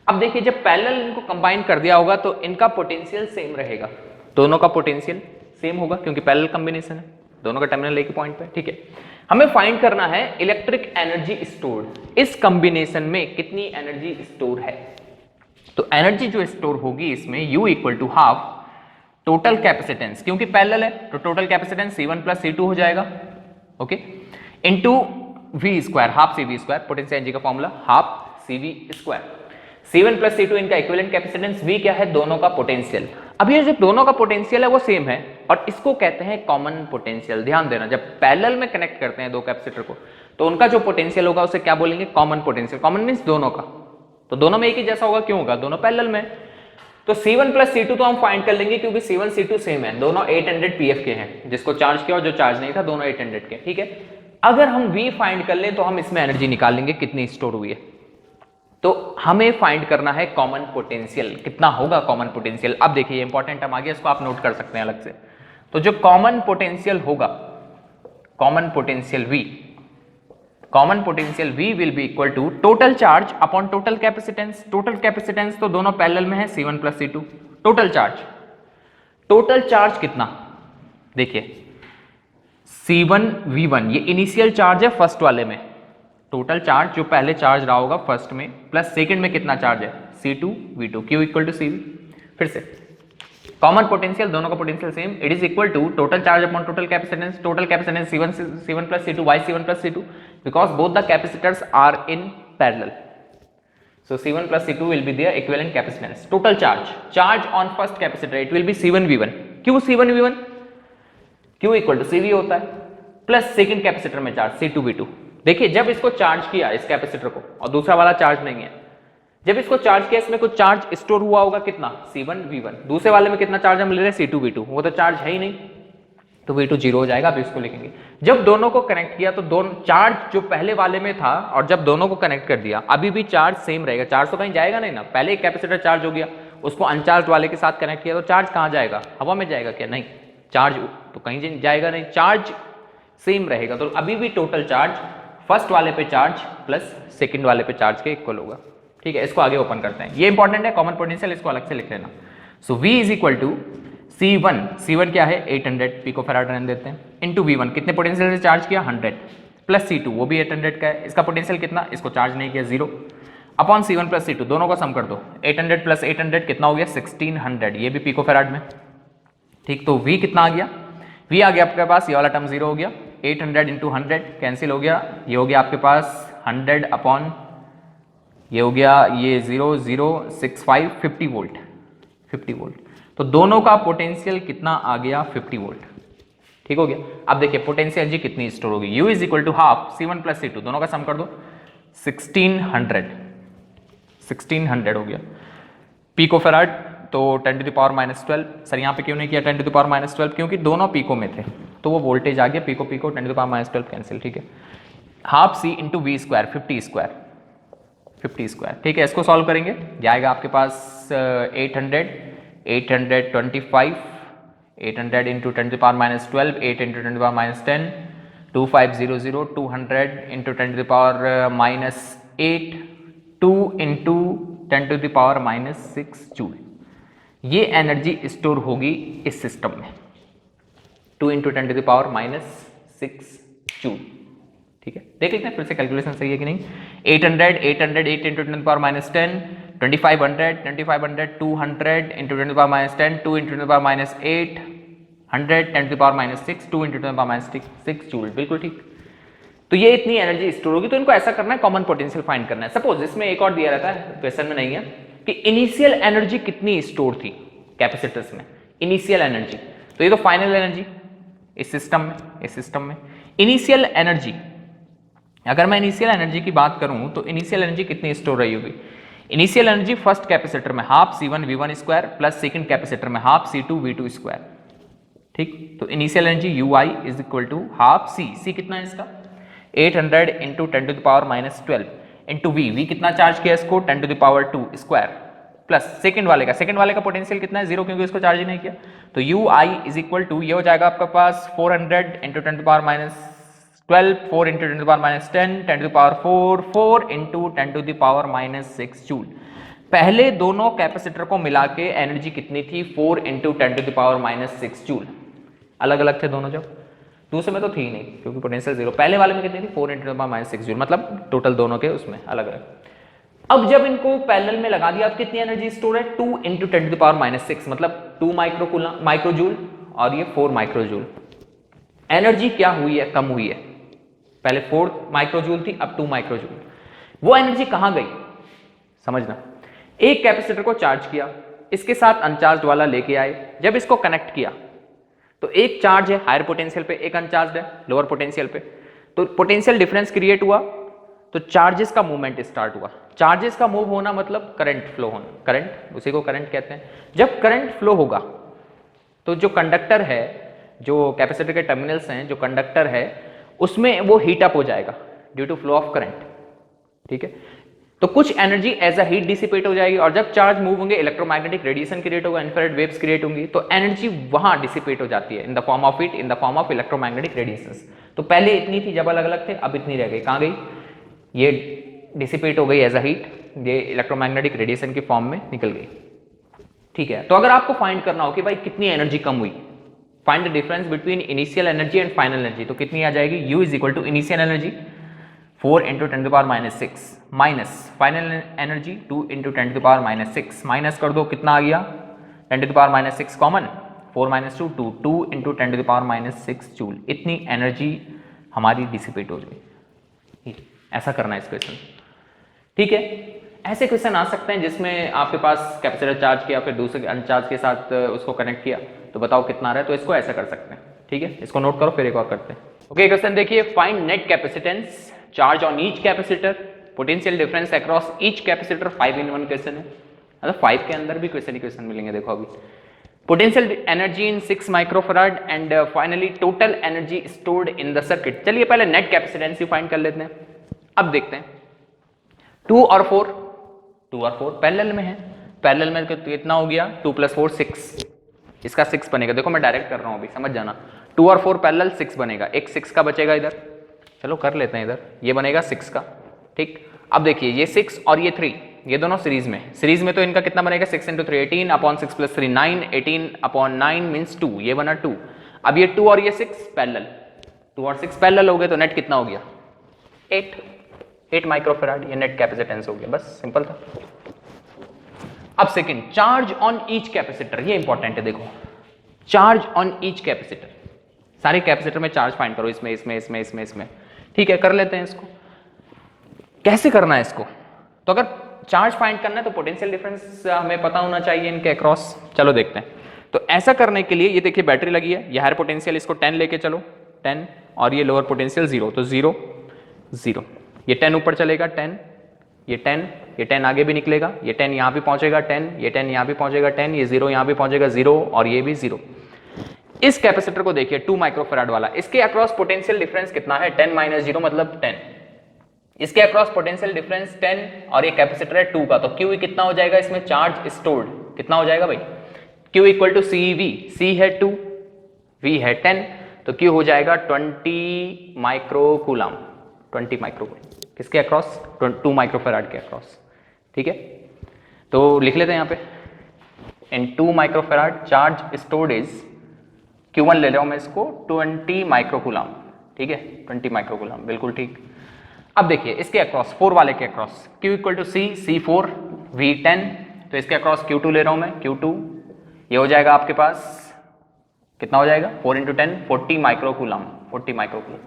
अब देखिए जब पैरेलल इनको कंबाइन कर दिया होगा तो इनका पोटेंशियल सेम रहेगा, दोनों का पोटेंशियल सेम होगा, क्योंकि पैरेलल कॉम्बिनेशन है, दोनों का टर्मिनल एक ही पॉइंट पे, ठीक है। हमें फाइंड करना है इलेक्ट्रिक एनर्जी स्टोर्ड, इस कॉम्बिनेशन में कितनी एनर्जी स्टोर है। तो एनर्जी जो स्टोर होगी इसमें U = ½ टोटल कैपेसिटेंस, क्योंकि पैरेलल है तो टोटल कैपेसिटेंस C1 + C2 हो जाएगा, okay, into V², ½ CV², potential energy का फॉर्मूला ½ CV²। C1 + C2 इनका इक्विवेलेंट कैपेसिटेंस, V क्या है, दोनों का पोटेंशियल। अब ये जो दोनों का पोटेंशियल है वो सेम है, और इसको कहते हैं कॉमन पोटेंशियल। ध्यान देना, जब पैरेलल में कनेक्ट करते हैं दो कैपेसिटर को तो उनका जो पोटेंशियल होगा उसे क्या बोलेंगे, कॉमन पोटेंशियल। कॉमन मींस दोनों का, तो दोनों में एक ही जैसा होगा, क्यों होगा, दोनों पैरेलल में। तो C1 + C2 तो हम फाइंड कर लेंगे, क्योंकि C1 C2 सेम है, दोनों 800 pf के हैं, जिसको चार्ज किया और जो चार्ज नहीं था दोनों 800 के, ठीक है। अगर हम V फाइंड कर लें तो हम इसमें एनर्जी निकाल लेंगे कितनी स्टोर हुई है। तो हमें फाइंड करना है कॉमन पोटेंशियल, कितना होगा कॉमन पोटेंशियल। अब देखिए इंपॉर्टेंट टर्म आ गया, इसको आप नोट कर सकते हैं अलग से। तो जो कॉमन पोटेंशियल होगा, common potential V will be equal to total charge upon total capacitance. Total capacitance तो दोनों पैरेलल में है, C1 + C2। टोटल चार्ज कितना, देखिए C1 V1 ये इनिशियल चार्ज है फर्स्ट वाले में, टोटल चार्ज जो पहले चार्ज रहा होगा फर्स्ट में, प्लस सेकंड में कितना चार्ज है C2 V2, Q = CV। फिर से कॉमन पोटेंशियल, दोनों का potential same, it is equal to total charge upon total capacitance. Total capacitance C1 + C2, why C1 + C2, because both the capacitors are in parallel, so C1 + C2 will be their equivalent capacitance. Total charge on first capacitor it will be C1 V1। क्यों C1 V1, Q = CV होता है, प्लस सेकंड कैपेसिटर में चार्ज C2 V2। देखिए जब इसको चार्ज किया इस कैपेसिटर को, और दूसरा वाला चार्ज नहीं है, जब इसको चार्ज किया इसमें कुछ चार्ज स्टोर हुआ होगा, कितना C1 V1। दूसरे वाले में कितना चार्ज हम ले रहे हैं C2 V2, वो तो चार्ज है ही नहीं, तो V2 0 हो जाएगा। अभी इसको लिखेंगे, जब दोनों को कनेक्ट किया तो दोनों चार्ज जो पहले वाले में था और जब दोनों को कनेक्ट कर दिया अभी भी चार्ज सेम रहेगा, चार्ज तो कहीं जाएगा नहीं ना। पहले एक कैपेसिटर चार्ज हो गया, उसको अनचार्ज वाले के साथ कनेक्ट किया तो चार्ज कहाँ जाएगा, हवा में जाएगा क्या, नहीं, चार्ज तो कहीं जाएगा नहीं, चार्ज सेम रहेगा। तो अभी भी टोटल चार्ज फर्स्ट वाले पे चार्ज प्लस सेकंड वाले पे चार्ज के इक्वल होगा, ठीक है। इसको आगे ओपन करते हैं, ये इंपॉर्टेंट है, कॉमन पोटेंशियल, इसको अलग से लिख लेना। सो V = C1 क्या है 800 पिकोफैराड रहने देते हैं, इनटू V1 कितने पोटेंशियल से चार्ज किया 100, प्लस C2 वो भी 800 का है, इसका पोटेंशियल कितना, इसको चार्ज नहीं किया 0, अपॉन C1 + C2 दोनों का सम कर दो, 800 + 800 कितना हो गया 1600, ये भी पिकोफैराड में, ठीक। तो V कितना आ गया, V आ गया आपके पास, ये वाला टर्म 0 हो गया, 800 × 100 कैंसिल हो गया, ये हो गया आपके पास 100 अपॉन ये हो गया ये 0065 50 वोल्ट। तो दोनों का पोटेंशियल कितना आ गया 50 वोल्ट, ठीक हो गया। अब देखिए पोटेंशियल एनर्जी कितनी स्टोर होगी, U is equal to half C1 plus C2, दोनों का सम कर दो, 1600 हो गया। पिको फैराड तो 10 to the power minus 12, sir यहाँ पे क्यों नहीं किया 10 टू द पावर माइनस 12, क्योंकि दोनों पिको में थे तो वो वोल्टेज आ गया, pico pico 10 to the power minus 12 cancel, ठीक है। Half C into V square 50 square, ठीक है। इसको सॉल्व करेंगे, जाएगा आपके पास 800, 825, 800 into 10 to the power minus 12, 8 into 10 to the power minus 10, 2500, 200 into 10 to the power minus 8, 2 into 10 to the power minus 6 joule. ये एनर्जी स्टोर होगी इस सिस्टम में, 2 into 10 to the power minus 6 joule, ठीक है। देख लेते हैं फिर से कैलकुलेशन सही है कि नहीं। 800, 8 into 10 to the power minus 10, 2500, 200 into 10 to the power minus 10, 2 into 10 to the power minus 8, 100 10 to the power minus 6, 2 into 10 to the power minus 6 joule, बिल्कुल ठीक। तो ये इतनी एनर्जी स्टोर होगी, तो इनको ऐसा करना है, कॉमन पोटेंशियल फाइंड करना है। सपोज इसमें एक और दिया रहता है, क्वेश्चन में नहीं है, कि इनिशियल एनर्जी कितनी स्टोर थी कैपेसिटर्स में, इनिशियल एनर्जी। तो ये तो फाइनल एनर्जी इस सिस्टम में इनिशियल एनर्जी, अगर मैं इनिशियल एनर्जी की बात करूं तो इनिशियल एनर्जी कितनी स्टोर रही होगी। इनिशियल एनर्जी फर्स्ट कैपेसिटर में half C1 V1 square plus second capacitor में हाफ C2 V2 स्क्वायर, ठीक। तो initial energy UI is equal to half C कितना है इसका 800 into 10 to the power minus 12 into V कितना चार्ज किया इसको 10 to the power 2 square, plus second वाले का पोटेंशियल कितना है 0, क्योंकि इसको चार्ज ही नहीं किया। तो UI इज इक्वल टू ये हो जाएगा आपका पास 400 into 10 to the power minus 12, 4 into 10 to the power minus 10, 10 to the power 4, 4 into 10 to the power minus 6 joule. पहले दोनों कैपेसिटर को मिला के एनर्जी कितनी थी 4 into 10 to the power minus 6 joule. अलग अलग थे दोनों, जब दूसरे में तो थी नहीं क्योंकि पोटेंशियल 0, पहले वाले में कितनी थी 4 into the power minus 6 joule, मतलब टोटल दोनों के उसमें अलग अलग। अब जब इनको पैरेलल में लगा दिया, अब कितनी एनर्जी स्टोर है 2 into 10 to the power minus 6, मतलब 2 माइक्रो जूल और ये 4 माइक्रो जूल। एनर्जी क्या हुई है, कम हुई है, पहले 4 माइक्रो जूल थी, अब 2 माइक्रो जूल। वो एनर्जी कहां गई समझना। एक कैपेसिटर को चार्ज किया, इसके साथ अनचार्ज वाला लेके आए, जब इसको कनेक्ट किया तो एक चार्ज है हायर पोटेंशियल पे, एक अनचार्ज है लोअर पोटेंशियल पे, तो पोटेंशियल डिफरेंस क्रिएट हुआ, तो चार्जेस का मूवमेंट स्टार्ट हुआ। चार्जेस का मूव होना मतलब करंट फ्लो होना, करंट उसी को करंट कहते हैं। जब करंट फ्लो होगा तो जो कंडक्टर है, जो कैपेसिटर के टर्मिनल्स हैं, जो कंडक्टर है उसमें वो हीट अप हो जाएगा due to flow of current, ठीक है। तो कुछ energy as a heat dissipate हो जाएगी, और जब चार्ज मूव होंगे इलेक्ट्रोमैग्नेटिक रेडिएशन क्रिएट होगा, इंफ्रारेड वेव्स क्रिएट होंगी, तो एनर्जी वहां डिसिपेट हो जाती है in the form of heat, in the form of electromagnetic radiations. तो पहले इतनी थी जब अलग अलग थे, अब इतनी रह गई, कहां गई, ये डिसिपेट हो गई एज अ हीट, ये इलेक्ट्रोमैग्नेटिक रेडिएशन की फॉर्म में निकल गई, ठीक है। तो अगर आपको फाइंड करना हो कि भाई कितनी एनर्जी कम हुई, find the difference between initial energy and final energy, तो कितनी आ जाएगी U is equal to initial energy 4 into 10 to the power minus 6 minus final energy 2 into 10 to the power minus 6, minus कर दो कितना आ गया 10 to the power minus 6 common, 4 minus 2 2, 2 into 10 to the power minus 6 joule. इतनी एनर्जी हमारी डिसिपेट हो गई। ऐसा करना है इस क्वेश्चन, ठीक है। ऐसे क्वेश्चन आ सकते हैं जिसमें आपके पास कैपेसिटर चार्ज किया, फिर दूसरे अनचार्ज के साथ उसको कनेक्ट किया, तो बताओ कितना आ रहा है, तो इसको ऐसा कर सकते हैं, ठीक है। इसको नोट करो, फिर एक और करते हैं। ओके, क्वेश्चन देखिए, find net capacitance charge on each capacitor, potential difference across each capacitor. 5 in 1 question है, मतलब 5 के अंदर भी क्वेश्चन मिलेंगे। देखो अभी potential energy in 6 microfarad and finally total energy stored in the circuit. चलिए पहले नेट कैपेसिटेंस फाइंड कर लेते हैं। अब देखते हैं 2 और 4 पैरेलल में है, पैरेलल में कितना हो गया 2 + 4 6, इसका 6 बनेगा। देखो मैं डायरेक्ट कर रहा हूं अभी, समझ जाना। 2 और 4 पैरेलल 6 बनेगा, एक 6 का बचेगा इधर, चलो कर लेते हैं इधर, ये बनेगा 6 का, ठीक। अब देखिए ये 6 और ये 3, ये दोनों सीरीज में तो इनका कितना बनेगा 6 × 3 18 अपॉन 6 + 3 9, 18 अपॉन 9 मीन्स 2, ये बना 2। अब ये 2 और ये 6 पैरेलल, 2 और 6 पैरेलल हो गए, तो नेट कितना हो गया 8 माइक्रोफैराड, ये नेट कैपेसिटेंस हो गया, बस सिंपल था। अब second, charge on each capacitor, ये इंपॉर्टेंट है। देखो चार्ज ऑन ईच कैपेसिटर, सारे कैपेसिटर में चार्ज फाइंड करो, इसमें, ठीक है। कर लेते हैं इसको, कैसे करना है इसको। तो अगर चार्ज फाइंड करना है तो पोटेंशियल डिफरेंस हमें पता होना चाहिए इनके अक्रॉस। चलो देखते हैं। तो ऐसा करने के लिए ये देखिए बैटरी लगी है, ये हायर पोटेंशियल इसको 10 लेके चलो 10, और ये लोअर पोटेंशियल 0, तो 0 0, ये 10 ऊपर चलेगा 10, ये 10, ये 10 आगे भी निकलेगा, ये 10 यहाँ भी पहुंचेगा 10, ये 10 यहाँ भी पहुंचेगा 10, ये 0 यहाँ भी पहुंचेगा 0, और ये भी 0। इस कैपेसिटर को देखिए 2 माइक्रोफैराड वाला, इसके अक्रॉस पोटेंशियल डिफरेंस कितना है 10 - 0 मतलब 10, इसके अक्रॉस पोटेंशियल डिफरेंस 10 और ये कैपेसिटर है 2 का, तो Q कितना हो जाएगा इसमें चार्ज स्टोर्ड कितना हो जाएगा भाई, Q = CV, C है 2, V है 10, तो Q हो जाएगा 20 माइक्रोकूलम, 20 माइक्रोकूलम किसके अक्रॉस 2 माइक्रोफैराड के अक्रॉस। ठीक है, तो लिख लेते हैं यहाँ पे इन 2 microfarad charge stored is Q1 ले रहा हूं मैं इसको 20 माइक्रोकूलम। ठीक है, 20 माइक्रोकूलम बिल्कुल ठीक। अब देखिए इसके अक्रॉस 4 वाले के across Q = C, C4 V10, तो इसके अक्रॉस Q2 ले रहा हूं मैं Q2, ये हो जाएगा आपके पास कितना हो जाएगा 4 × 10 40 माइक्रोकूलम, 40 माइक्रोकूलम।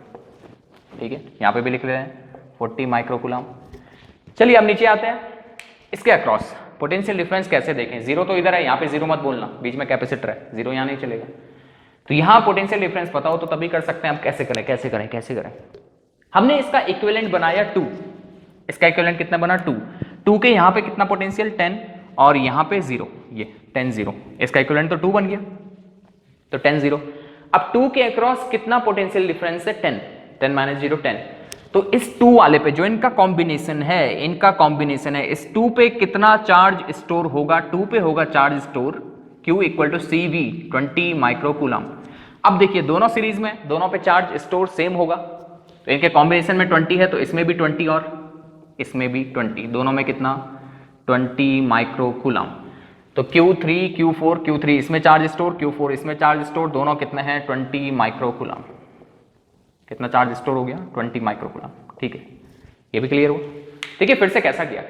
ठीक है, यहाँ पे भी लिख रहे हैं 40 माइक्रोकूलम। चलिए अब नीचे आते हैं, इसके अक्रॉस पोटेंशियल डिफरेंस कैसे देखें, 0 तो इधर है, यहाँ पे 0 मत बोलना, बीच में कैपेसिटर है, 0 यहाँ नहीं चलेगा। तो यहां पोटेंशियल डिफरेंस पता हो तो तभी कर सकते हैं। अब कैसे करें कैसे करें कैसे करें, हमने इसका इक्विवेलेंट बनाया 2, इसका इक्विवेलेंट कितना बना 2, 2 के यहां पे कितना पोटेंशियल 10 और यहां पे 0, ये 10 0, इसका इक्विवेलेंट तो 2 बन गया, तो 10 0। अब 2 के अक्रॉस कितना पोटेंशियल डिफरेंस है 10, 10 - 0 10, तो इस 2 वाले पे जो इनका कॉम्बिनेशन है, इनका कॉम्बिनेशन है, इस 2 पे कितना चार्ज स्टोर होगा, 2 पे होगा charge store Q = CV 20 microcoulomb. अब देखिए दोनों सीरीज में, दोनों पे चार्ज स्टोर सेम होगा, तो इनके कॉम्बिनेशन में 20 है, तो इसमें भी 20 और इसमें भी 20, दोनों में कितना 20 माइक्रोकूलम। तो Q3 Q4 Q3 इसमें चार्ज स्टोर, Q4 इसमें चार्ज स्टोर, दोनों कितने हैं 20 माइक्रोकूलम। कितना चार्ज स्टोर हो गया 20 माइक्रोकूलम। ठीक है, ये भी क्लियर हुआ। देखिए फिर से कैसा किया,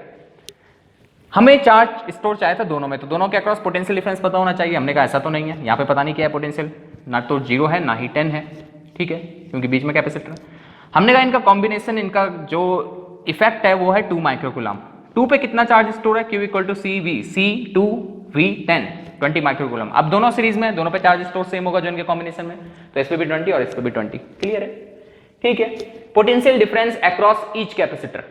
हमें चार्ज स्टोर चाहिए था दोनों में, तो दोनों के अक्रॉस पोटेंशियल डिफरेंस पता होना चाहिए। हमने कहा ऐसा तो नहीं है, यहाँ पे पता नहीं क्या है पोटेंशियल, ना तो 0 है ना ही 10 है। ठीक है, क्योंकि बीच में कैपेसिटर है। हमने कहा इनका कॉम्बिनेशन, इनका जो इफेक्ट है वो है 2 माइक्रोकूलम। 2 पे कितना चार्ज स्टोर है Q = CV, C2 V10 20 microcoulomb. अब दोनों सीरीज में, दोनों पे चार्ज स्टोर सेम होगा जो इनके कॉम्बिनेशन में, तो इस पे भी 20 और इस पे भी 20। क्लियर है। ठीक है, potential difference across each capacitor,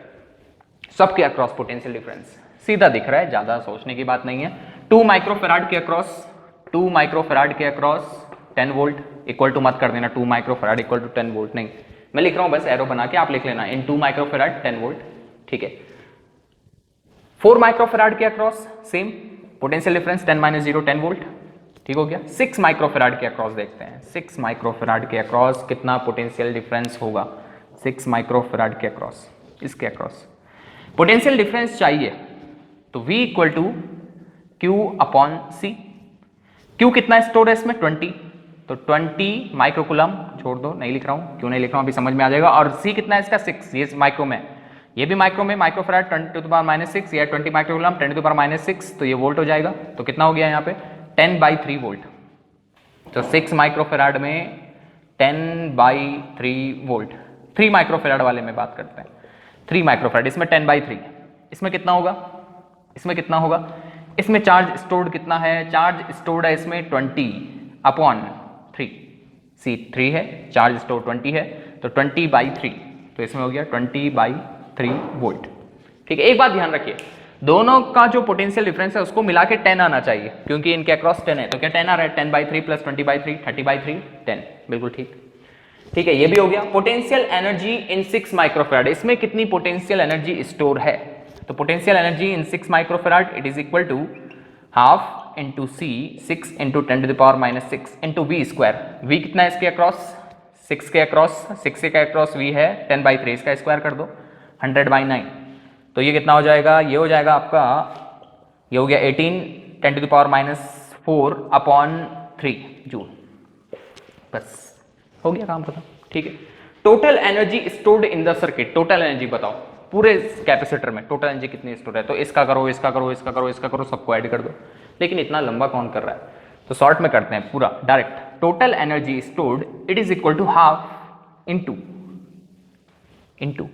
सबके अक्रॉस पोटेंशियल डिफरेंस सीधा दिख रहा है, ज्यादा सोचने की बात नहीं है। 2 माइक्रोफैराड के अक्रॉस, 2 माइक्रोफैराड के अक्रॉस 10 वोल्ट, इक्वल टू मत कर देना 2 माइक्रोफैराड = 10 वोल्ट, नहीं मैं लिख रहा हूं बस एरो बना के, आप लिख लेना इन 2 माइक्रोफैराड 10 वोल्ट। ठीक है, 4 माइक्रोफैराड के across same potential difference 10 - 0 10 volt. ठीक हो गया। 6 माइक्रोफैराड के अक्रॉस देखते हैं, 6 माइक्रोफैराड के अक्रॉस कितना पोटेंशियल डिफरेंस होगा। 6 माइक्रोफैराड के अक्रॉस, इसके अक्रॉस पोटेंशियल डिफरेंस चाहिए, तो V = Q/C। Q कितना स्टोर है इसमें 20, तो 20 माइक्रोकूलम, छोड़ दो नहीं लिख रहा हूं, क्यों नहीं लिख रहा हूं अभी समझ में आ जाएगा। और C कितना है इसका 6, ये माइक्रो में, ये भी माइक्रो में, माइक्रोफैराड 10⁻⁻6, या 20 माइक्रोकूलम 10⁻�6, तो ये वोल्ट हो जाएगा। तो कितना हो गया यहाँ पे 10/3 वोल्ट। तो 6 माइक्रोफैराड में 10/3 वोल्ट। 3 माइक्रोफैराड वाले में बात करते हैं, 3 माइक्रोफैराड, इसमें 10/3, इसमें कितना होगा, इसमें कितना होगा, इसमें चार्ज स्टोर्ड कितना है, चार्ज स्टोर्ड है इसमें 20/3, C3 है, चार्ज स्टोर 20 है, तो 20/3, तो इसमें हो गया 20/3 वोल्ट। ठीक है, एक बात ध्यान रखिए, दोनों का जो पोटेंशियल डिफरेंस है उसको मिला के 10 आना चाहिए, क्योंकि इनके अक्रॉस 10 है, तो क्या 10 आ रहा है, 10/3 + 20/3 30/3 10, बिल्कुल ठीक। ठीक है, ये भी हो गया। पोटेंशियल एनर्जी इन 6 माइक्रोफैराड, इसमें कितनी पोटेंशियल एनर्जी स्टोर है, तो potential energy in 6 microfarad it is equal to ½ × C 6 × 10⁻⁻6 × V²। V कितना है इसके अक्रॉस, 6 के अक्रॉस, 6 के अक्रॉस V है 10/3, इसका स्क्वायर कर दो 100/9, तो ये कितना हो जाएगा, ये हो जाएगा आपका, ये हो गया 18 10⁻⁴/3 जूल। बस हो गया काम खत्म। ठीक है, total energy stored in the circuit, total energy बताओ पूरे कैपेसिटर में टोटल एनर्जी कितनी स्टोर है, तो इसका करो इसका करो इसका करो इसका करो, सबको ऐड कर दो। लेकिन इतना लंबा कौन कर रहा है, तो शॉर्ट में करते हैं पूरा direct. Total energy stored it is equal to ½ into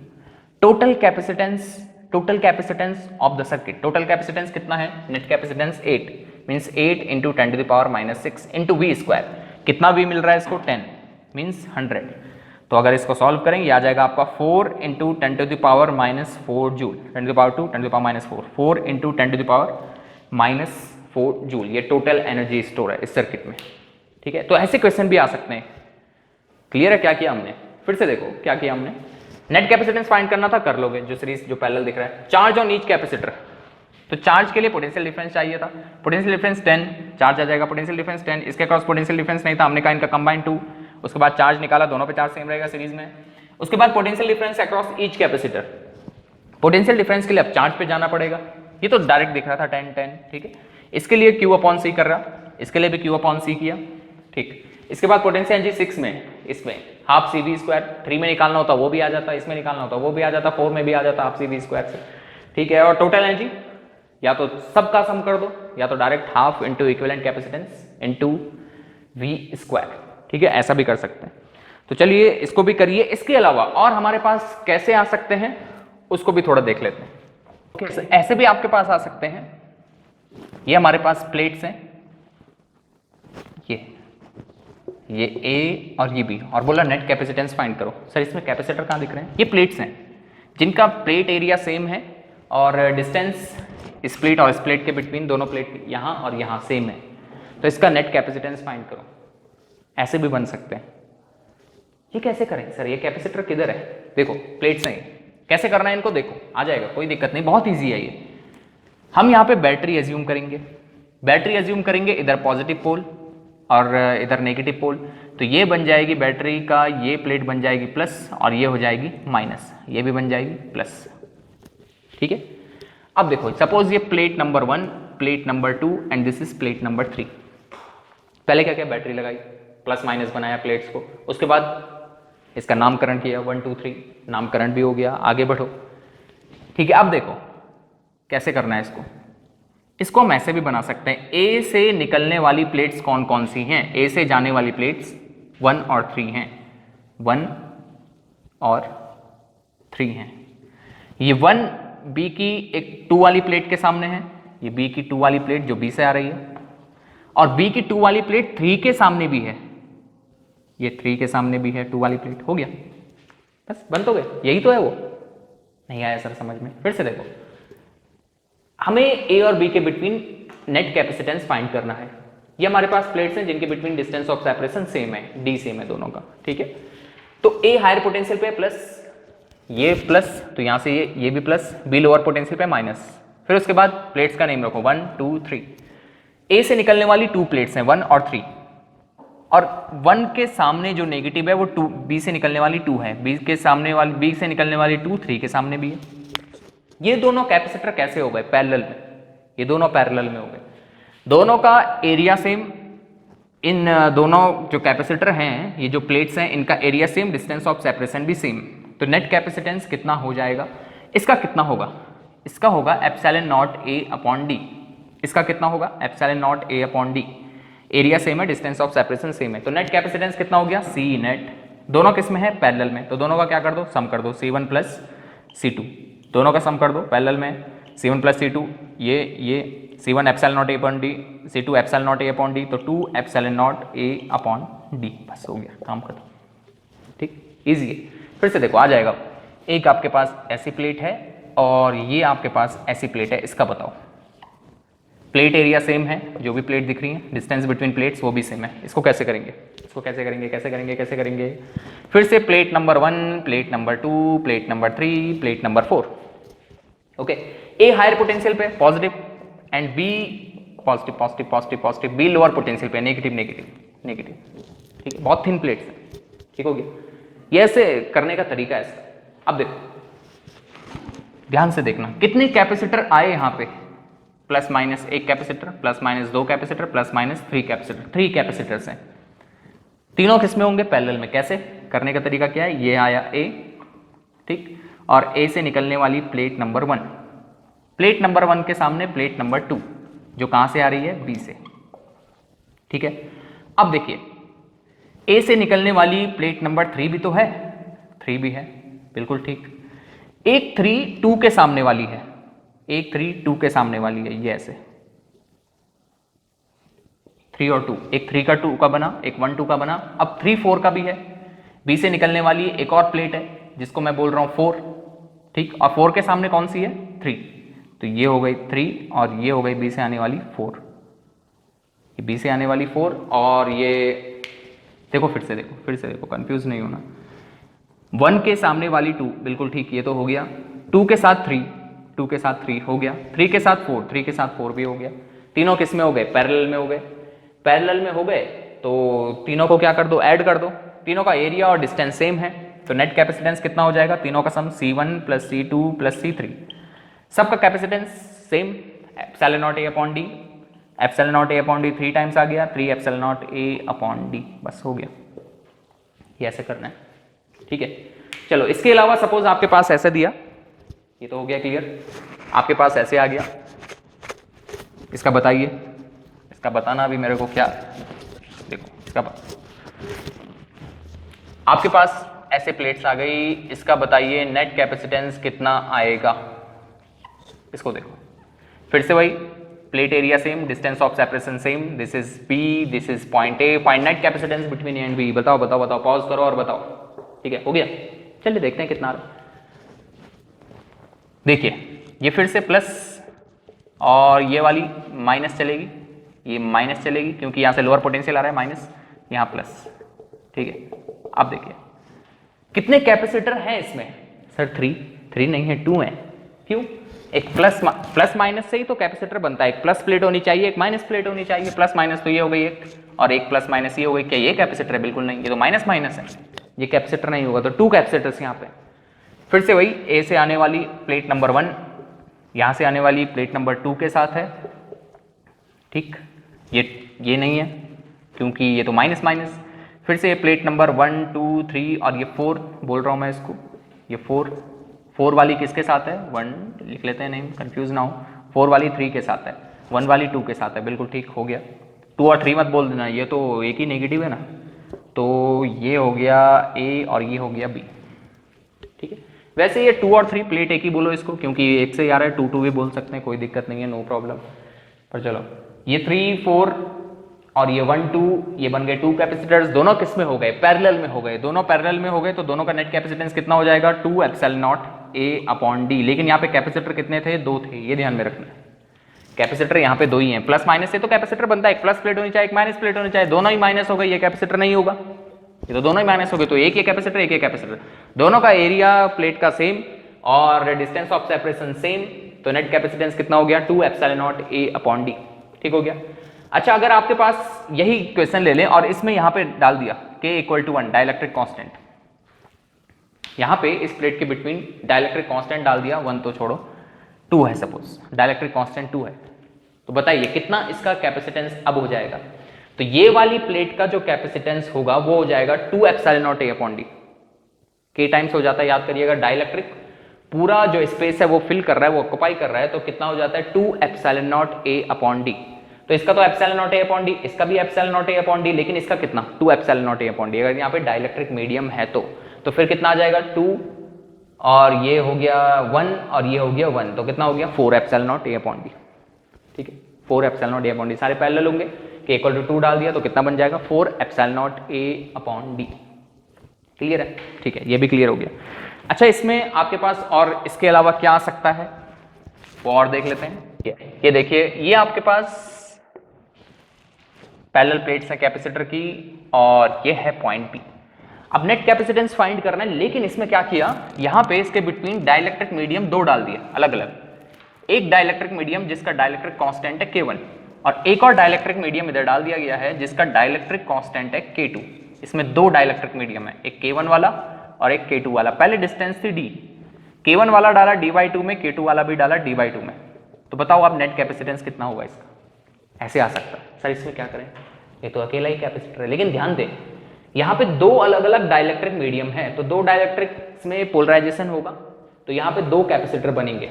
total capacitance of the circuit. Total capacitance कितना है, net capacitance 8, means 8 into 10 to the power minus 6 into V square. कितना वी मिल रहा है इसको? 10 मीन्स 100। तो अगर इसको सॉल्व करेंगे आ जाएगा आपका 4 into 10 to the power minus 4 joule, 10 to the power 2, 10 to the power minus 4, 4 into 10 to the power minus 4 joule. ये टोटल एनर्जी स्टोर है इस सर्किट में। ठीक है, तो ऐसे क्वेश्चन भी आ सकते हैं। क्लियर है क्या किया हमने? फिर से देखो क्या किया हमने। नेट कैपेसिटेंस फाइंड करना था, कर लोगे, जो सीरीज जो पैरेलल दिख रहा है। चार्ज ऑन ईच कैपेसिटर, तो चार्ज के लिए पोटेंशियल डिफरेंस चाहिए था। पोटेंशियल डिफरेंस 10, चार्ज आ जाएगा पोटेंशियल डिफरेंस 10। इसके क्रॉस पोटेंशियल डिफरेंस नहीं था, हमने कहा इनका कंबाइन 2। उसके बाद चार्ज निकाला, दोनों पे चार्ज सेम रहेगा सीरीज में। उसके बाद potential difference across each capacitor. Potential difference के लिए अब चार्ज पे जाना पड़ेगा। ये तो डायरेक्ट दिख रहा था 10 10। ठीक है, इसके लिए Q अपॉन C कर रहा, इसके लिए भी Q अपॉन C किया। ठीक, इसके बाद पोटेंशियल एनर्जी 6 में, इसमें हाफ CV स्क्वायर, 3 में निकालना होता वो भी आ जाता, इसमें निकालना होता वो भी आ जाता, 4 में भी आ जाता हाफ CV स्क्वायर से। ठीक है, और टोटल एनर्जी या तो सबका सम कर दो या तो direct half into equivalent capacitance into V square. ठीक है, ऐसा भी कर सकते हैं। तो चलिए इसको भी करिए। इसके अलावा और हमारे पास कैसे आ सकते हैं उसको भी थोड़ा देख लेते हैं। ओके, ऐसे भी आपके पास आ सकते हैं। ये हमारे पास प्लेट्स हैं, ये A और ये B, और बोला नेट कैपेसिटेंस फाइंड करो। सर इसमें कैपेसिटर कहाँ दिख रहे हैं? ये प्लेट्स हैं जिनका प्लेट एरिया सेम है और डिस्टेंस इस प्लेट और इस प्लेट के बिटवीन, दोनों प्लेट यहाँ और यहाँ सेम है, तो इसका नेट कैपेसिटेंस फाइंड करो। ऐसे भी बन सकते हैं। ये कैसे करें सर? ये कैपेसिटर किधर है? देखो प्लेट्स हैं, कैसे करना है इनको देखो, आ जाएगा, कोई दिक्कत नहीं, बहुत ईजी है ये। हम यहाँ पे बैटरी एज्यूम करेंगे, बैटरी एज्यूम करेंगे, इधर पॉजिटिव पोल और इधर नेगेटिव पोल, तो ये बन जाएगी बैटरी का, ये प्लेट बन जाएगी प्लस और ये हो जाएगी माइनस, ये भी बन जाएगी प्लस। ठीक है, अब देखो सपोज ये plate number 1, plate number 2 and this is plate number 3। पहले क्या किया? बैटरी लगाई, प्लस माइनस बनाया प्लेट्स को, उसके बाद इसका नामकरण किया 1 2 3, नामकरण भी हो गया, आगे बढ़ो। ठीक है, अब देखो कैसे करना है इसको। इसको हम ऐसे भी बना सकते हैं, ए से निकलने वाली प्लेट्स कौन कौन सी हैं? ए से जाने वाली प्लेट्स 1 और 3 हैं, 1 और 3 हैं। ये 1 बी की एक 2 वाली प्लेट के सामने है, ये बी की 2 वाली प्लेट जो बी से आ रही है, और बी की 2 वाली प्लेट 3 के सामने भी है, ये 3 के सामने भी है 2 वाली प्लेट। हो गया, बस बन तो गए, यही तो है वो। नहीं आया सर समझ में? फिर से देखो, हमें ए और बी के बिटवीन नेट कैपेसिटेंस फाइंड करना है। ये हमारे पास प्लेट्स हैं जिनके between distance of separation same है, डी सेम है दोनों का। ठीक है, तो ए हायर पोटेंशियल पे प्लस, ये प्लस, तो यहां से ये भी प्लस, बी लोअर पोटेंशियल पे माइनस। फिर उसके बाद प्लेट्स का नेम रखो 1 2 3। ए से निकलने वाली 2 प्लेट्स हैं 1 और 3, और 1 के सामने जो नेगेटिव है वो 2, बी से निकलने वाली 2 है, बी के सामने वाली, बी से निकलने वाली 2 3 के सामने भी है। ये दोनों कैपेसिटर कैसे हो गए? पैरेलल में, ये दोनों पैरेलल में हो गए, दोनों का एरिया सेम। इन दोनों जो कैपेसिटर हैं, ये जो प्लेट्स हैं, इनका area same, distance of separation भी सेम। तो नेट कैपेसिटेंस कितना हो जाएगा? इसका कितना होगा? इसका होगा epsilon not a upon D. इसका कितना होगा? Epsilon not a upon D. Area same है, डिस्टेंस ऑफ सेपरेशन सेम है, तो नेट कैपेसिटेंस कितना हो गया? सी नेट। दोनों किस में है? पैरेलल में, तो दोनों का क्या कर दो? सम कर दो, C1 प्लस C2, दोनों का सम कर दो पैरेलल में, C1 प्लस C2, ये C1 epsilon not a upon D, C2 epsilon not a upon D, तो 2 epsilon not a upon D. बस हो गया, काम खत्म। ठीक, इजी है। फिर से देखो आ जाएगा, एक आपके पास ऐसी प्लेट है और ये आपके पास ऐसी प्लेट है, इसका बताओ। प्लेट एरिया सेम है, जो भी प्लेट दिख रही है, डिस्टेंस बिटवीन प्लेट्स वो भी सेम है। इसको कैसे करेंगे? इसको कैसे करेंगे? कैसे करेंगे? कैसे करेंगे? फिर से plate number 1, plate number 2, plate number 3, plate number 4। Okay, A higher potential पे positive and B positive positive positive positive, B lower potential पे नेगेटिव नेगेटिव नेगेटिव। ठीक है, बहुत थिन प्लेट्स है। ठीक हो गया, ये ऐसे करने का तरीका है इसका। अब देखो ध्यान से देखना, कितने कैपेसिटर आए यहाँ पे? Plus minus 1 capacitor, plus minus 2 capacitor, plus minus 3 capacitor, 3 capacitors हैं। तीनों किसमें होंगे? पैरेलल में। कैसे करने का तरीका क्या है? ये आया ए, ठीक, और ए से निकलने वाली प्लेट नंबर 1, प्लेट नंबर 1 के सामने प्लेट नंबर 2 जो कहां से आ रही है? बी से। ठीक है, अब देखिए ए से निकलने वाली प्लेट नंबर 3 भी तो है, 3 भी है, बिल्कुल ठीक। एक 3 2 के सामने वाली है, एक 3 2 के सामने वाली है, ये ऐसे 3 और 2, एक 3 का 2 का बना, एक 1 2 का बना, अब 3 4 का भी है। बी से निकलने वाली एक और प्लेट है जिसको मैं बोल रहा हूँ 4, ठीक, और 4 के सामने कौन सी है 3, तो ये हो गई 3 और ये हो गई बी से आने वाली 4, ये बी से आने वाली 4 और ये देखो फिर से देखो कंफ्यूज नहीं होना, 1 के सामने वाली 2, बिल्कुल ठीक, ये तो हो गया, 2 के साथ 3, 2 के साथ 3 हो गया, 3 के साथ 4, 3 के साथ 4 भी हो गया, तीनों किस में हो गए पैरेलल में हो गए, पैरेलल में हो गए तो तीनों को क्या कर दो ऐड कर दो, तीनों का एरिया और डिस्टेंस सेम है तो नेट कैपेसिटेंस कितना हो जाएगा, तीनों का सम C1 plus C2 plus C3, सबका capacitance same epsilon not A upon D, epsilon not A upon D 3 times आ गया, 3 epsilon not A upon D, बस हो गया, ये ऐसे करना है, ठीक है। चलो इसके अलावा सपोज आपके पास ऐसे दिया, ये तो हो गया क्लियर, आपके पास ऐसे आ गया, इसका बताइए, इसका बताना अभी मेरे को क्या, देखो इसका आपके पास ऐसे प्लेट्स आ गई, इसका बताइए नेट कैपेसिटेंस कितना आएगा, इसको देखो फिर से वही plate area same, distance of separation same, this is P, this is point A, find net capacitance between A and B, बताओ बताओ बताओ, पॉज करो और बताओ, ठीक है हो गया। चलिए देखते हैं कितना आ रहा, देखिए ये फिर से प्लस और ये वाली माइनस चलेगी, ये माइनस चलेगी क्योंकि यहां से लोअर पोटेंशियल आ रहा है माइनस, यहां प्लस, ठीक है। अब देखिए कितने कैपेसिटर हैं इसमें, सर 3 नहीं है 2 है, क्यों, एक प्लस माइनस से ही तो कैपेसिटर बनता है, एक प्लस प्लेट होनी चाहिए, एक माइनस प्लेट होनी चाहिए, प्लस माइनस तो ये हो गई एक, और एक प्लस माइनस ये हो गई, क्या ये कैपेसिटर है, बिल्कुल नहीं, ये तो माइनस माइनस है, ये कैपेसिटर नहीं होगा, तो 2 कैपेसिटर्स यहाँ पे, फिर से वही ए से आने वाली प्लेट नंबर 1 यहां से आने वाली प्लेट नंबर 2 के साथ है, ठीक, ये नहीं है क्योंकि ये तो माइनस माइनस, फिर से ये प्लेट नंबर 1 2 3 और ये 4 बोल रहा हूं मैं इसको, ये 4 वाली किसके साथ है, 1 लिख लेते हैं नहीं कंफ्यूज ना हो, 4 वाली 3 के साथ है, 1 वाली 2 के साथ है, बिल्कुल ठीक हो गया, 2 और 3 मत बोल देना, ये तो एक ही नेगेटिव है ना, तो ये हो गया A और ये हो गया B, ठीक है। वैसे ये 2 और 3 प्लेट एक ही बोलो इसको, क्योंकि एक से आ रहा है 2 2 भी बोल सकते हैं, कोई दिक्कत नहीं है, नो प्रॉब्लम, पर चलो ये 3 4 और ये 1 2 ये बन गए 2 कैपेसिटर्स, दोनों किस में हो गए, पैरेलल में हो गए, दोनों पैरेलल में हो गए, तो दोनों का नेट कैपेसिटेंस कितना हो जाएगा, 2 epsilon not A upon D, लेकिन यहाँ पे कैपेसिटर कितने थे, 2 थे, ये ध्यान में रखना है, कैपेसिटर यहाँ पे 2 ही हैं, प्लस माइनस से तो कैपेसिटर बनता है, एक प्लस प्लेट होनी चाहिए, एक माइनस प्लेट होनी चाहिए, दोनों ही माइनस हो गए, ये कैपेसिटर नहीं होगा, ये तो दोनों ही माइनस हो गए, तो एक ये कैपेसिटर एक ये कैपेसिटर, दोनों का एरिया प्लेट का सेम और डिस्टेंस ऑफ सेपरेशन सेम, तो नेट कैपेसिटेंस कितना हो गया, 2 epsilon not A upon D, ठीक हो गया। अच्छा अगर आपके पास यही क्वेश्चन ले लें और इसमें यहां पे डाल दिया K equal to 1 dielectric constant, यहां पे इस प्लेट के बिटवीन डाइलेक्ट्रिक कांस्टेंट डाल दिया, 1 तो छोड़ो 2 है, सपोज डाइलेक्ट्रिक कांस्टेंट 2 है, तो बताइए कितना इसका कैपेसिटेंस अब हो जाएगा, तो ये वाली प्लेट का जो कैपेसिटेंस होगा वो हो जाएगा 2 epsilon not A upon D, K times हो जाता है, याद करिएगा, डाइलेक्ट्रिक पूरा जो स्पेस है वो फिल कर रहा है, वो ऑक्युपाई कर रहा है, तो कितना हो जाता है 2 epsilon not A upon D, तो इसका तो epsilon not A upon D, इसका भी epsilon not A upon D, लेकिन इसका कितना 2 epsilon not A upon D, अगर यहाँ पे डाइलेक्ट्रिक मीडियम है तो फिर कितना आ जाएगा 2 और ये हो गया 1 और ये हो गया 1, तो कितना हो गया 4 epsilon not A upon D, ठीक है, 4 epsilon not A upon D, सारे पैरेलल होंगे, K इक्वल टू 2 डाल दिया तो कितना बन जाएगा 4 epsilon not A upon D, clear है, ठीक है, ये भी क्लियर हो गया। अच्छा इसमें आपके पास और इसके अलावा क्या आ सकता है वो और देख लेते हैं, ये देखिए ये आपके पास पैरेलल प्लेट्स है कैपेसिटर की और ये है पॉइंट P, अब नेट कैपेसिटेंस फाइंड करना है, लेकिन इसमें क्या किया, यहां पे इसके बिटवीन डाइलेक्ट्रिक मीडियम 2 डाल दिया अलग अलग, एक डाइलेक्ट्रिक मीडियम जिसका डाइलेक्ट्रिक कांस्टेंट है K1 और एक और डाइलेक्ट्रिक मीडियम इधर डाल दिया गया है जिसका डाइलेक्ट्रिक कांस्टेंट है K2, इसमें 2 डाइलेक्ट्रिक मीडियम है, एक K1 वाला और एक K2 वाला, पहले डिस्टेंस थी D, K1 वाला डाला D/2 में, K2 वाला भी डाला D/2 में, तो बताओ आप नेट कैपेसिटेंस कितना होगा इसका, ऐसे आ सकता है, सर इसमें क्या करें, ये तो अकेला ही कैपेसिटर है, लेकिन ध्यान दें यहाँ पे 2 अलग अलग डाइलेक्ट्रिक मीडियम है, तो 2 डाइलेक्ट्रिक्स में पोलराइजेशन होगा, तो यहाँ पे 2 कैपेसिटर बनेंगे,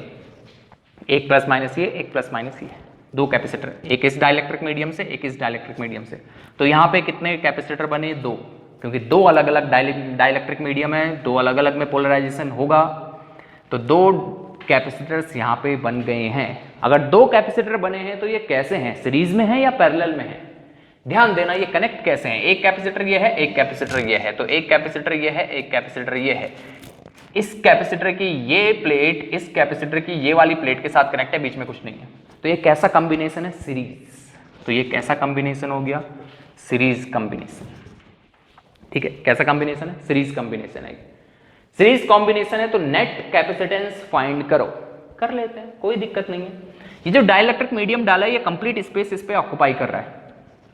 एक प्लस माइनस ये, एक प्लस माइनस ये, 2 कैपेसिटर, एक इस डाइलेक्ट्रिक मीडियम से, एक इस डाइलेक्ट्रिक मीडियम से, तो यहाँ पे कितने कैपेसिटर बने 2, क्योंकि 2 अलग अलग डाइलेक्ट्रिक मीडियम है, 2 अलग अलग में पोलराइजेशन होगा, तो 2 कैपेसिटर्स यहाँ पे बन गए हैं। अगर 2 कैपेसिटर बने हैं तो ये कैसे हैं, सीरीज में है या पैरेलल में है, ध्यान देना ये कनेक्ट कैसे हैं, एक कैपेसिटर ये है, एक कैपेसिटर ये है, तो एक कैपेसिटर ये है, एक कैपेसिटर ये है। इस कैपेसिटर की ये प्लेट इस कैपेसिटर की ये वाली प्लेट के साथ कनेक्ट है, बीच में कुछ नहीं है। तो ये कैसा कॉम्बिनेशन है, सीरीज। तो ये कैसा कॉम्बिनेशन हो गया, सीरीज कॉम्बिनेशन। ठीक है, कैसा कॉम्बिनेशन है, सीरीज कॉम्बिनेशन है। सीरीज कॉम्बिनेशन है तो नेट कैपेसिटेंस फाइंड करो, कर लेते हैं, कोई दिक्कत नहीं है। ये जो डाइलेक्ट्रिक मीडियम डाला है ये कंप्लीट स्पेस इस पे ऑक्युपाई कर रहा है,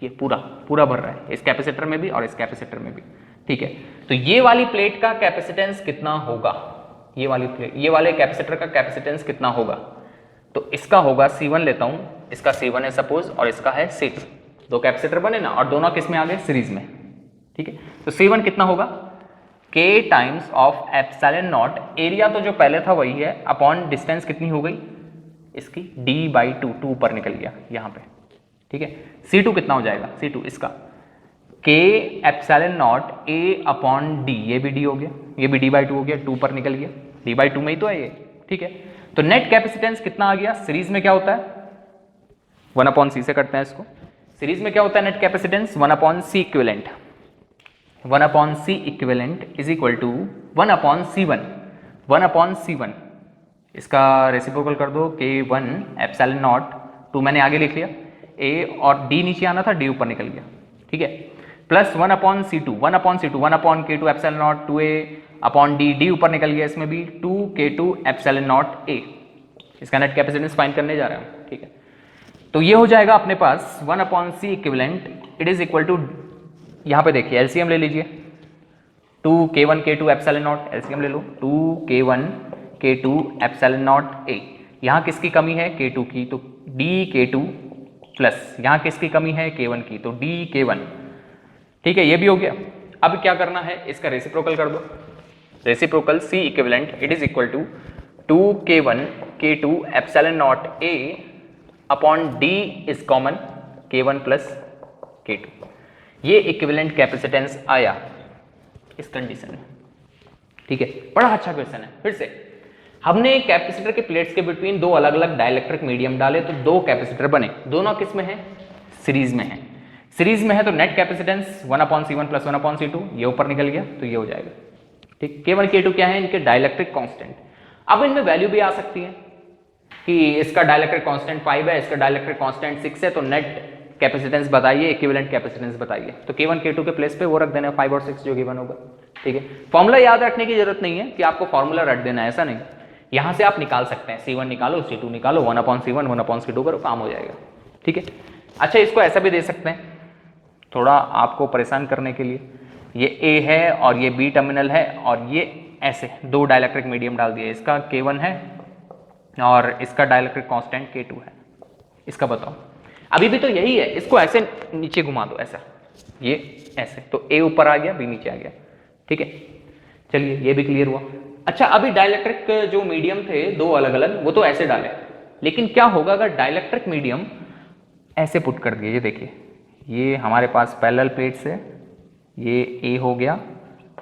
ये पूरा पूरा भर रहा है, इस कैपेसिटर में भी और इस कैपेसिटर में भी। ठीक है, तो ये वाली प्लेट का कैपेसिटेंस कितना होगा, ये वाली प्लेट, ये वाले कैपेसिटर का कैपेसिटेंस कितना होगा, तो इसका होगा C1 लेता हूं, इसका C1 है सपोज और इसका है C2। दो कैपेसिटर बने ना और दोनों किस में आ गए, सीरीज में। ठीक है, तो C1 कितना होगा, K times of epsilon naught, area तो जो पहले था वही है, अपॉन डिस्टेंस कितनी हो गई इसकी D/2, 2 ऊपर निकल गया यहाँ पे। ठीक है, C2 कितना हो जाएगा, C2 इसका K epsilon not A upon D, ये भी D हो गया, ये भी D/2 हो गया, 2 पर निकल गया, D/2 में ही तो है ये। ठीक है, तो नेट कैपेसिटेंस कितना आ गया, सीरीज में क्या होता है 1/C से करते हैं इसको। सीरीज में क्या होता है net capacitance, 1/C equivalent, 1/C equivalent is equal to 1/C1, 1/C1। इसका रेसिप्रोकल कर दो, K1 एप्सिलॉन नॉट, 2 मैंने आगे लिख लिया, A और D नीचे आना था, D ऊपर निकल गया। ठीक है, plus 1/C2, 1/C2, 1/K2 epsilon not 2A upon D, D ऊपर निकल गया इसमें भी, 2K2 एप्सिलॉन नॉट A। इसका नेट कैपेसिटेंस फाइंड करने जा रहे हैं। ठीक है, तो ये हो जाएगा अपने पास 1/C equivalent, it is equal to, यहाँ पे देखिए एलसीएम ले लीजिए, 2K1 K2 epsilon not, LCM ले लो, 2K1 K2 epsilon not A। यहाँ किसकी कमी है, K2 की, तो DK2 प्लस यहाँ किसकी कमी है, K1 की, तो DK1। ठीक है, ये भी हो गया। अब क्या करना है, इसका रेसिप्रोकल कर दो, reciprocal C equivalent it is equal to 2K1 K2 epsilon not A upon D is common, K1 plus K2। ये इक्विवेलेंट कैपेसिटेंस आया इस कंडीशन में। ठीक है, बड़ा अच्छा क्वेश्चन है। फिर से हमने कैपेसिटर के प्लेट्स के बिटवीन दो अलग अलग डाइलेक्ट्रिक मीडियम डाले तो दो कैपेसिटर बने, दोनों किस में है, सीरीज में है। सीरीज में है तो net capacitance 1/C1 plus 1/C2, ये ऊपर निकल गया तो ये हो जाएगा। ठीक, K1 K2 क्या है, इनके डाइलेक्ट्रिक कांस्टेंट। अब इनमें वैल्यू भी आ सकती है कि इसका डाइलेक्ट्रिक कांस्टेंट 5 है, इसका डाइलेक्ट्रिक कांस्टेंट 6 है, तो नेट कैपेसिटेंस बताइए, इक्विवेलेंट कैपेसिटेंस बताइए। तो K1 K2 के प्लेस पे वो रख देना 5 और 6 जो गिवन होगा। ठीक है, फॉर्मूला याद रखने की जरूरत नहीं है कि आपको फॉर्मूला रट देना है, ऐसा नहीं, यहां से आप निकाल सकते हैं, C1 निकालो, C2 निकालो, 1/C1 1/C2 करो, काम हो जाएगा। ठीक है, अच्छा इसको ऐसा भी दे सकते हैं थोड़ा आपको परेशान करने के लिए, ये A है और ये B टर्मिनल है और ये ऐसे दो डाइलेक्ट्रिक मीडियम डाल दिए, इसका K1 है और इसका डाइलेक्ट्रिक कांस्टेंट K2 है। इसका बताओ, अभी भी तो यही है, इसको ऐसे नीचे घुमा दो, ऐसा, ये ऐसे, तो A ऊपर आ गया, B नीचे आ गया। ठीक है, चलिए ये भी क्लियर हुआ। अच्छा, अभी डाइलेक्ट्रिक जो मीडियम थे दो अलग अलग, वो तो ऐसे डाले, लेकिन क्या होगा अगर डाइलेक्ट्रिक मीडियम ऐसे पुट कर दिए, ये देखिए, ये हमारे पास पैरेलल प्लेट्स है, ये A हो गया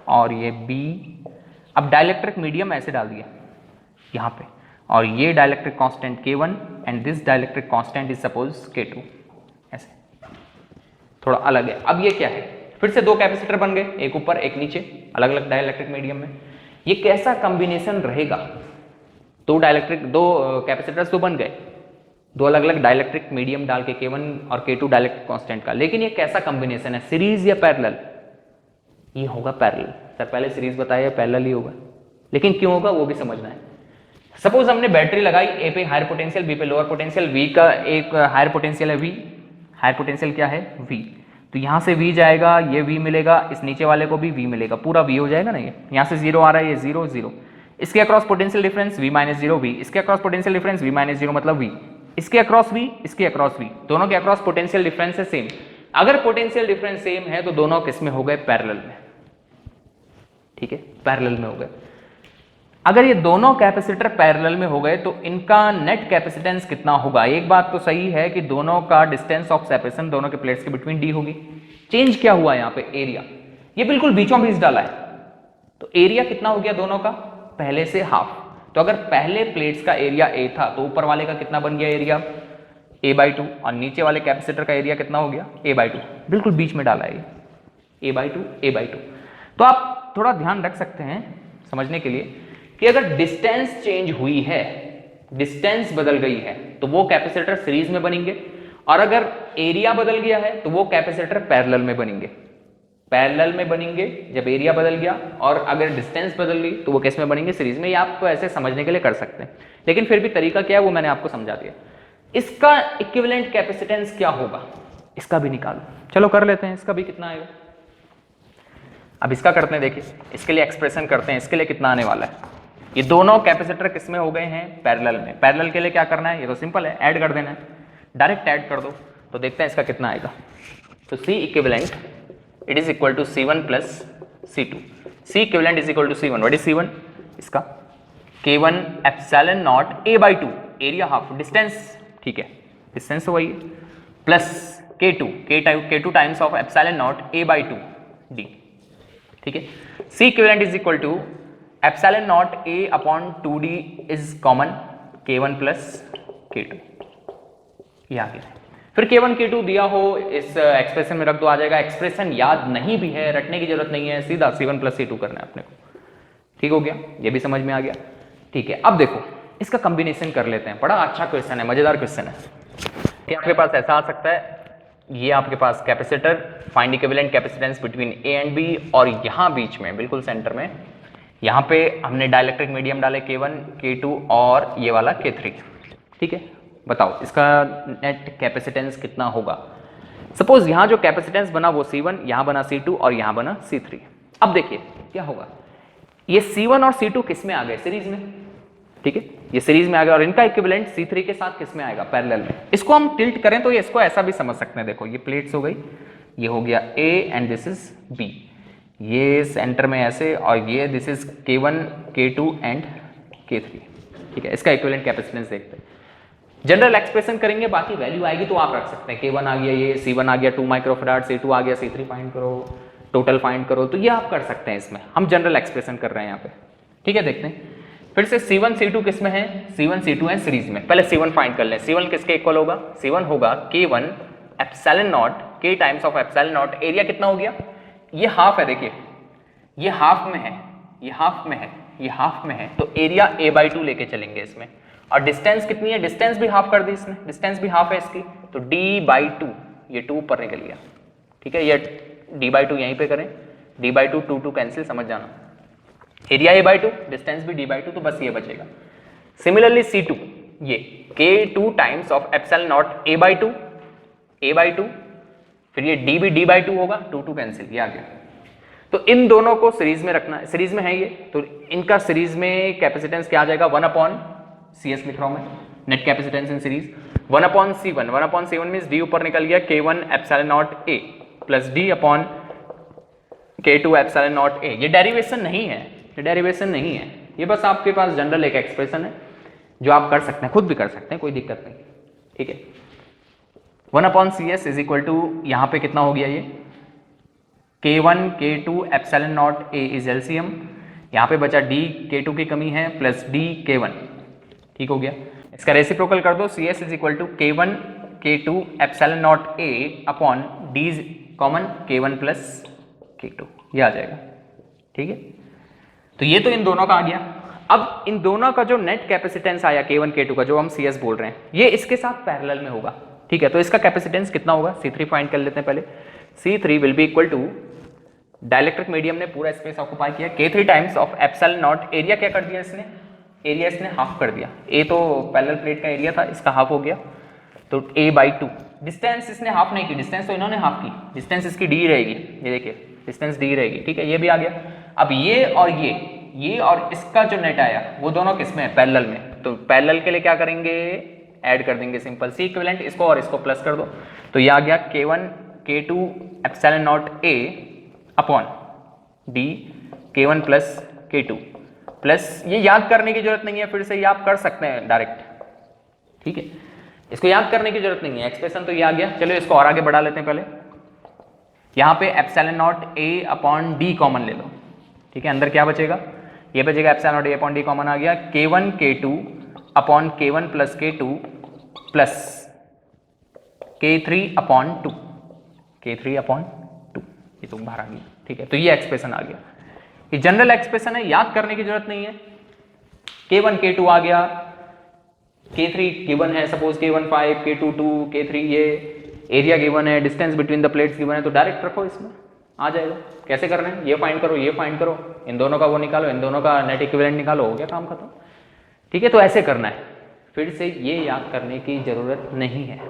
और ये B। अब डाइलेक्ट्रिक मीडियम ऐसे डाल दिया यहाँ पे, और ये dielectric constant K1 and this dielectric constant is suppose K2, ऐसे थोड़ा अलग है। अब ये क्या है, फिर से दो कैपेसिटर बन गए, एक ऊपर एक नीचे, अलग अलग डाइलेक्ट्रिक मीडियम में। ये कैसा कॉम्बिनेशन रहेगा, दो कैपेसिटर्स तो बन गए, दो अलग अलग डाइलेक्ट्रिक मीडियम डाल के K1 और K2 डाइलेक्ट्रिक कांस्टेंट का, लेकिन ये कैसा कॉम्बिनेशन है, सीरीज या पैरेलल? ये होगा पैरेलल। सर पहले सीरीज बताया, पैरेलल ही होगा, लेकिन क्यों होगा वो भी समझना है। सपोज हमने बैटरी लगाई, ए पे हायर पोटेंशियल, बी पे लोअर पोटेंशियल, वी का एक हायर पोटेंशियल है, वी हायर पोटेंशियल क्या है, वी, तो यहां से V जाएगा, ये V मिलेगा, इस नीचे वाले को भी V मिलेगा, पूरा V हो जाएगा ना। ये यहां से 0 आ रहा है, ये 0 0, इसके across potential difference V - 0 V, इसके अक्रॉस पोटेंशियल डिफरेंस V - 0 मतलब V, इसके अक्रॉस V, इसके अक्रॉस V, दोनों के अक्रॉस पोटेंशियल डिफरेंस है सेम। अगर पोटेंशियल डिफरेंस सेम है तो दोनों किस में हो गए, पैरेलल में। ठीक है, पैरेलल में हो गए। अगर ये दोनों कैपेसिटर पैरेलल में हो गए तो इनका नेट कैपेसिटेंस कितना होगा? एक बात तो सही है कि दोनों का डिस्टेंस ऑफ सेपरेशन दोनों के प्लेट्स के बिटवीन D होगी। चेंज क्या हुआ यहाँ पे, एरिया, ये बिल्कुल बीचों बीच डाला है, तो एरिया कितना हो गया दोनों का, पहले से हाफ। तो अगर पहले प्लेट्स का एरिया A था तो ऊपर वाले का कितना बन गया एरिया, A/2 और नीचे वाले कैपेसिटर का एरिया कितना हो गया A/2, बिल्कुल बीच में डाला है ये A/2 तो आप थोड़ा ध्यान रख सकते हैं समझने के लिए कि अगर डिस्टेंस चेंज हुई है, डिस्टेंस बदल गई है, तो वो कैपेसिटर सीरीज में बनेंगे, और अगर एरिया बदल गया है तो वो कैपेसिटर पैरेलल में बनेंगे। पैरेलल में बनेंगे जब एरिया बदल गया, और अगर डिस्टेंस बदल गई तो वो किस में बनेंगे सीरीज में। ये आप ऐसे समझने के लिए कर सकते हैं, लेकिन फिर भी तरीका क्या है वो मैंने आपको समझा दिया। इसका इक्विवेलेंट कैपेसिटेंस क्या होगा इसका भी निकालो, चलो कर लेते हैं। इसका भी कितना आएगा, अब इसका करते हैं, देखिए इसके लिए एक्सप्रेशन करते हैं, इसके लिए कितना आने वाला है। ये दोनों कैपेसिटर किसमें हो गए हैं पैरेलल में। पैरेलल के लिए क्या करना है, ये तो सिंपल है, ऐड कर देना है, डायरेक्ट ऐड कर दो। तो देखते हैं इसका कितना आएगा। तो C equivalent it is equal to C1 plus C2। C equivalent is equal to C1, what is C1 इसका K1 epsilon naught A/2, area half, distance ठीक है, डिस्टेंस तो वही है, plus K2 times of epsilon naught A/2 D, ठीक है। C equivalent is equal to epsilon not A upon 2D is common K1 plus K2, ये आ गया। फिर K1 K2 दिया हो इस एक्सप्रेशन में रख दो, आ जाएगा। एक्सप्रेशन याद नहीं भी है, रटने की जरूरत नहीं है, सीधा C1 प्लस C2 करना है अपने को, ठीक हो गया, ये भी समझ में आ गया, ठीक है। अब देखो इसका कॉम्बिनेशन कर लेते हैं, बड़ा अच्छा क्वेश्चन है, मजेदार क्वेश्चन है कि आपके पास ऐसा आ सकता है, ये आपके पास capacitor, find equivalent capacitance between A and B, और यहाँ बीच में बिल्कुल सेंटर में यहाँ पे हमने डाइलेक्ट्रिक मीडियम डाले K1 K2 और ये वाला K3, ठीक है। बताओ इसका नेट कैपेसिटेंस कितना होगा। सपोज यहाँ जो कैपेसिटेंस बना वो C1, यहाँ बना C2 और यहाँ बना C3। अब देखिए क्या होगा, ये C1 और C2 किस में आ गए सीरीज में, ठीक है, ये सीरीज में आ गया, और इनका इक्विवेलेंट C3 के साथ किस में आएगा पैरेलल में। इसको हम टिल्ट करें तो ये इसको ऐसा भी समझ सकते हैं, देखो ये प्लेट्स हो गई, ये हो गया A and this is B, ये सेंटर में ऐसे, और ये this is K1 K2 and K3, ठीक है। इसका इक्विवेलेंट कैपेसिटेंस देखते हैं, जनरल एक्सप्रेशन करेंगे, बाकी वैल्यू आएगी तो आप रख सकते हैं। K1 आ गया, ये C1 आ गया 2 माइक्रोफैराड, C2 आ गया, C3 फाइंड करो, टोटल फाइंड करो, तो ये आप कर सकते हैं। इसमें हम जनरल एक्सप्रेशन कर रहे हैं यहाँ पे, ठीक है। देखते हैं फिर से C1 C2 किस में है, C1 C2 है सीरीज में। पहले C1 फाइंड कर लें, C1 किसके इक्वल होगा, C1 होगा K1 epsilon not, K times of epsilon naught, area कितना हो गया, ये हाफ है, देखिए ये हाफ में है, ये हाफ में है, ये हाफ में है, तो एरिया A/2 लेके चलेंगे इसमें। और डिस्टेंस कितनी है, डिस्टेंस भी हाफ कर दी इसने, डिस्टेंस भी हाफ है इसकी, तो D/2, ये 2 ऊपर निकल गया, ठीक है। ये D/2 यहीं पे करें, D/2 2 कैंसिल, समझ जाना, एरिया A/2, डिस्टेंस भी D/2, तो बस ये बचेगा। सिमिलरली C2, ये K2 times of epsilon naught A/2, फिर ये D भी D/2 होगा, 2 कैंसिल, ये आ गया। तो इन दोनों को सीरीज में रखना है, सीरीज में है ये, तो इनका सीरीज में कैपेसिटेंस क्या आ जाएगा, 1/CS लिख रहा हूं मैं, net capacitance in series 1/C1, 1/C1 means D ऊपर निकल गया, K1 epsilon not A plus D upon K2 epsilon not A। ये डेरिवेशन नहीं है, ये डेरिवेशन नहीं है, ये बस आपके पास जनरल एक एक्सप्रेशन है जो आप कर सकते हैं, खुद भी कर सकते हैं, कोई दिक्कत नहीं, ठीक है। 1/CS इज इक्वल टू, यहाँ पे कितना हो गया ये K1 K2 epsilon not A is LCM, यहाँ पे बचा D K2 की कमी है प्लस D K1, ठीक हो गया। इसका रेसिप्रोकल कर दो, CS is equal to K1 K2 epsilon not A upon D common K1 plus K2, ये आ जाएगा, ठीक है। तो ये तो इन दोनों का आ गया। अब इन दोनों का जो नेट कैपेसिटेंस आया K1 K2 का, जो हम CS बोल रहे हैं, ये इसके साथ पैरेलल में होगा, ठीक है। तो इसका कैपेसिटेंस कितना होगा, C3 फाइंड कर लेते हैं पहले। C3 will be equal to, dielectric medium ने पूरा स्पेस ऑक्युपाई किया, K3 times of epsilon naught, area क्या कर दिया इसने, एरिया इसने हाफ कर दिया, A तो पैरेलल प्लेट का एरिया था, इसका हाफ हो गया, तो A/2। डिस्टेंस इसने हाफ नहीं की, डिस्टेंस तो इन्होंने हाफ की, डिस्टेंस इसकी D रहेगी, ये देखिए डिस्टेंस D रहेगी, ठीक है, ये भी आ गया। अब ये और इसका जो नेट आया वो दोनों किस में है, पैरेलल में, तो पैरेलल के लिए क्या करेंगे, ऐड कर देंगे, सिंपल C इक्विवेलेंट, इसको और इसको प्लस कर दो, तो ये आ गया K1 K2 epsilon not A upon D K1 plus K2 plus, ये याद करने की जरूरत नहीं है, फिर से ये आप कर सकते हैं डायरेक्ट, ठीक है, इसको याद करने की जरूरत नहीं है, एक्सप्रेशन तो ये आ गया। चलो इसको और आगे बढ़ा लेते हैं, पहले यहाँ पे epsilon not A upon D common ले लो, ठीक है, अंदर क्या बचेगा, ये बचेगा epsilon not A upon D common आ गया, K1 K2 upon K1 plus K2 plus K3/2, K3/2, ये तो बाहर आ गया, ठीक है। तो ये एक्सप्रेशन आ गया, ये जनरल एक्सप्रेशन है, याद करने की जरूरत नहीं है। K1 K2 आ गया, K3 गिवन है, सपोज K1 5, K2 2, K3 ये एरिया गिवन है, distance between the plates given है, तो डायरेक्ट रखो, इसमें आ जाएगा। कैसे करना है, ये फाइंड करो, ये फाइंड करो, इन दोनों का वो निकालो, इन दोनों का नेट इक्विवेलेंट निकालो, हो गया काम खत्म, ठीक है। तो ऐसे करना है, फिर से ये याद करने की जरूरत नहीं है,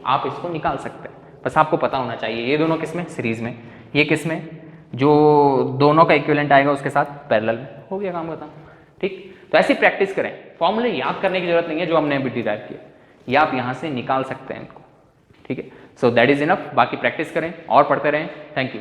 आप इसको निकाल सकते हैं, बस आपको पता होना चाहिए ये दोनों किस में, सीरीज में, ये किस में, जो दोनों का इक्विवेलेंट आएगा उसके साथ पैरेलल में, हो गया काम खत्म, ठीक। तो ऐसी प्रैक्टिस करें, फॉर्मूले याद करने की जरूरत नहीं है जो हमने अभी डिराइव किया, ये आप यहाँ से निकाल सकते हैं इनको, ठीक है। सो दैट इज इनफ, बाकी प्रैक्टिस करें और पढ़ते रहें। Thank you.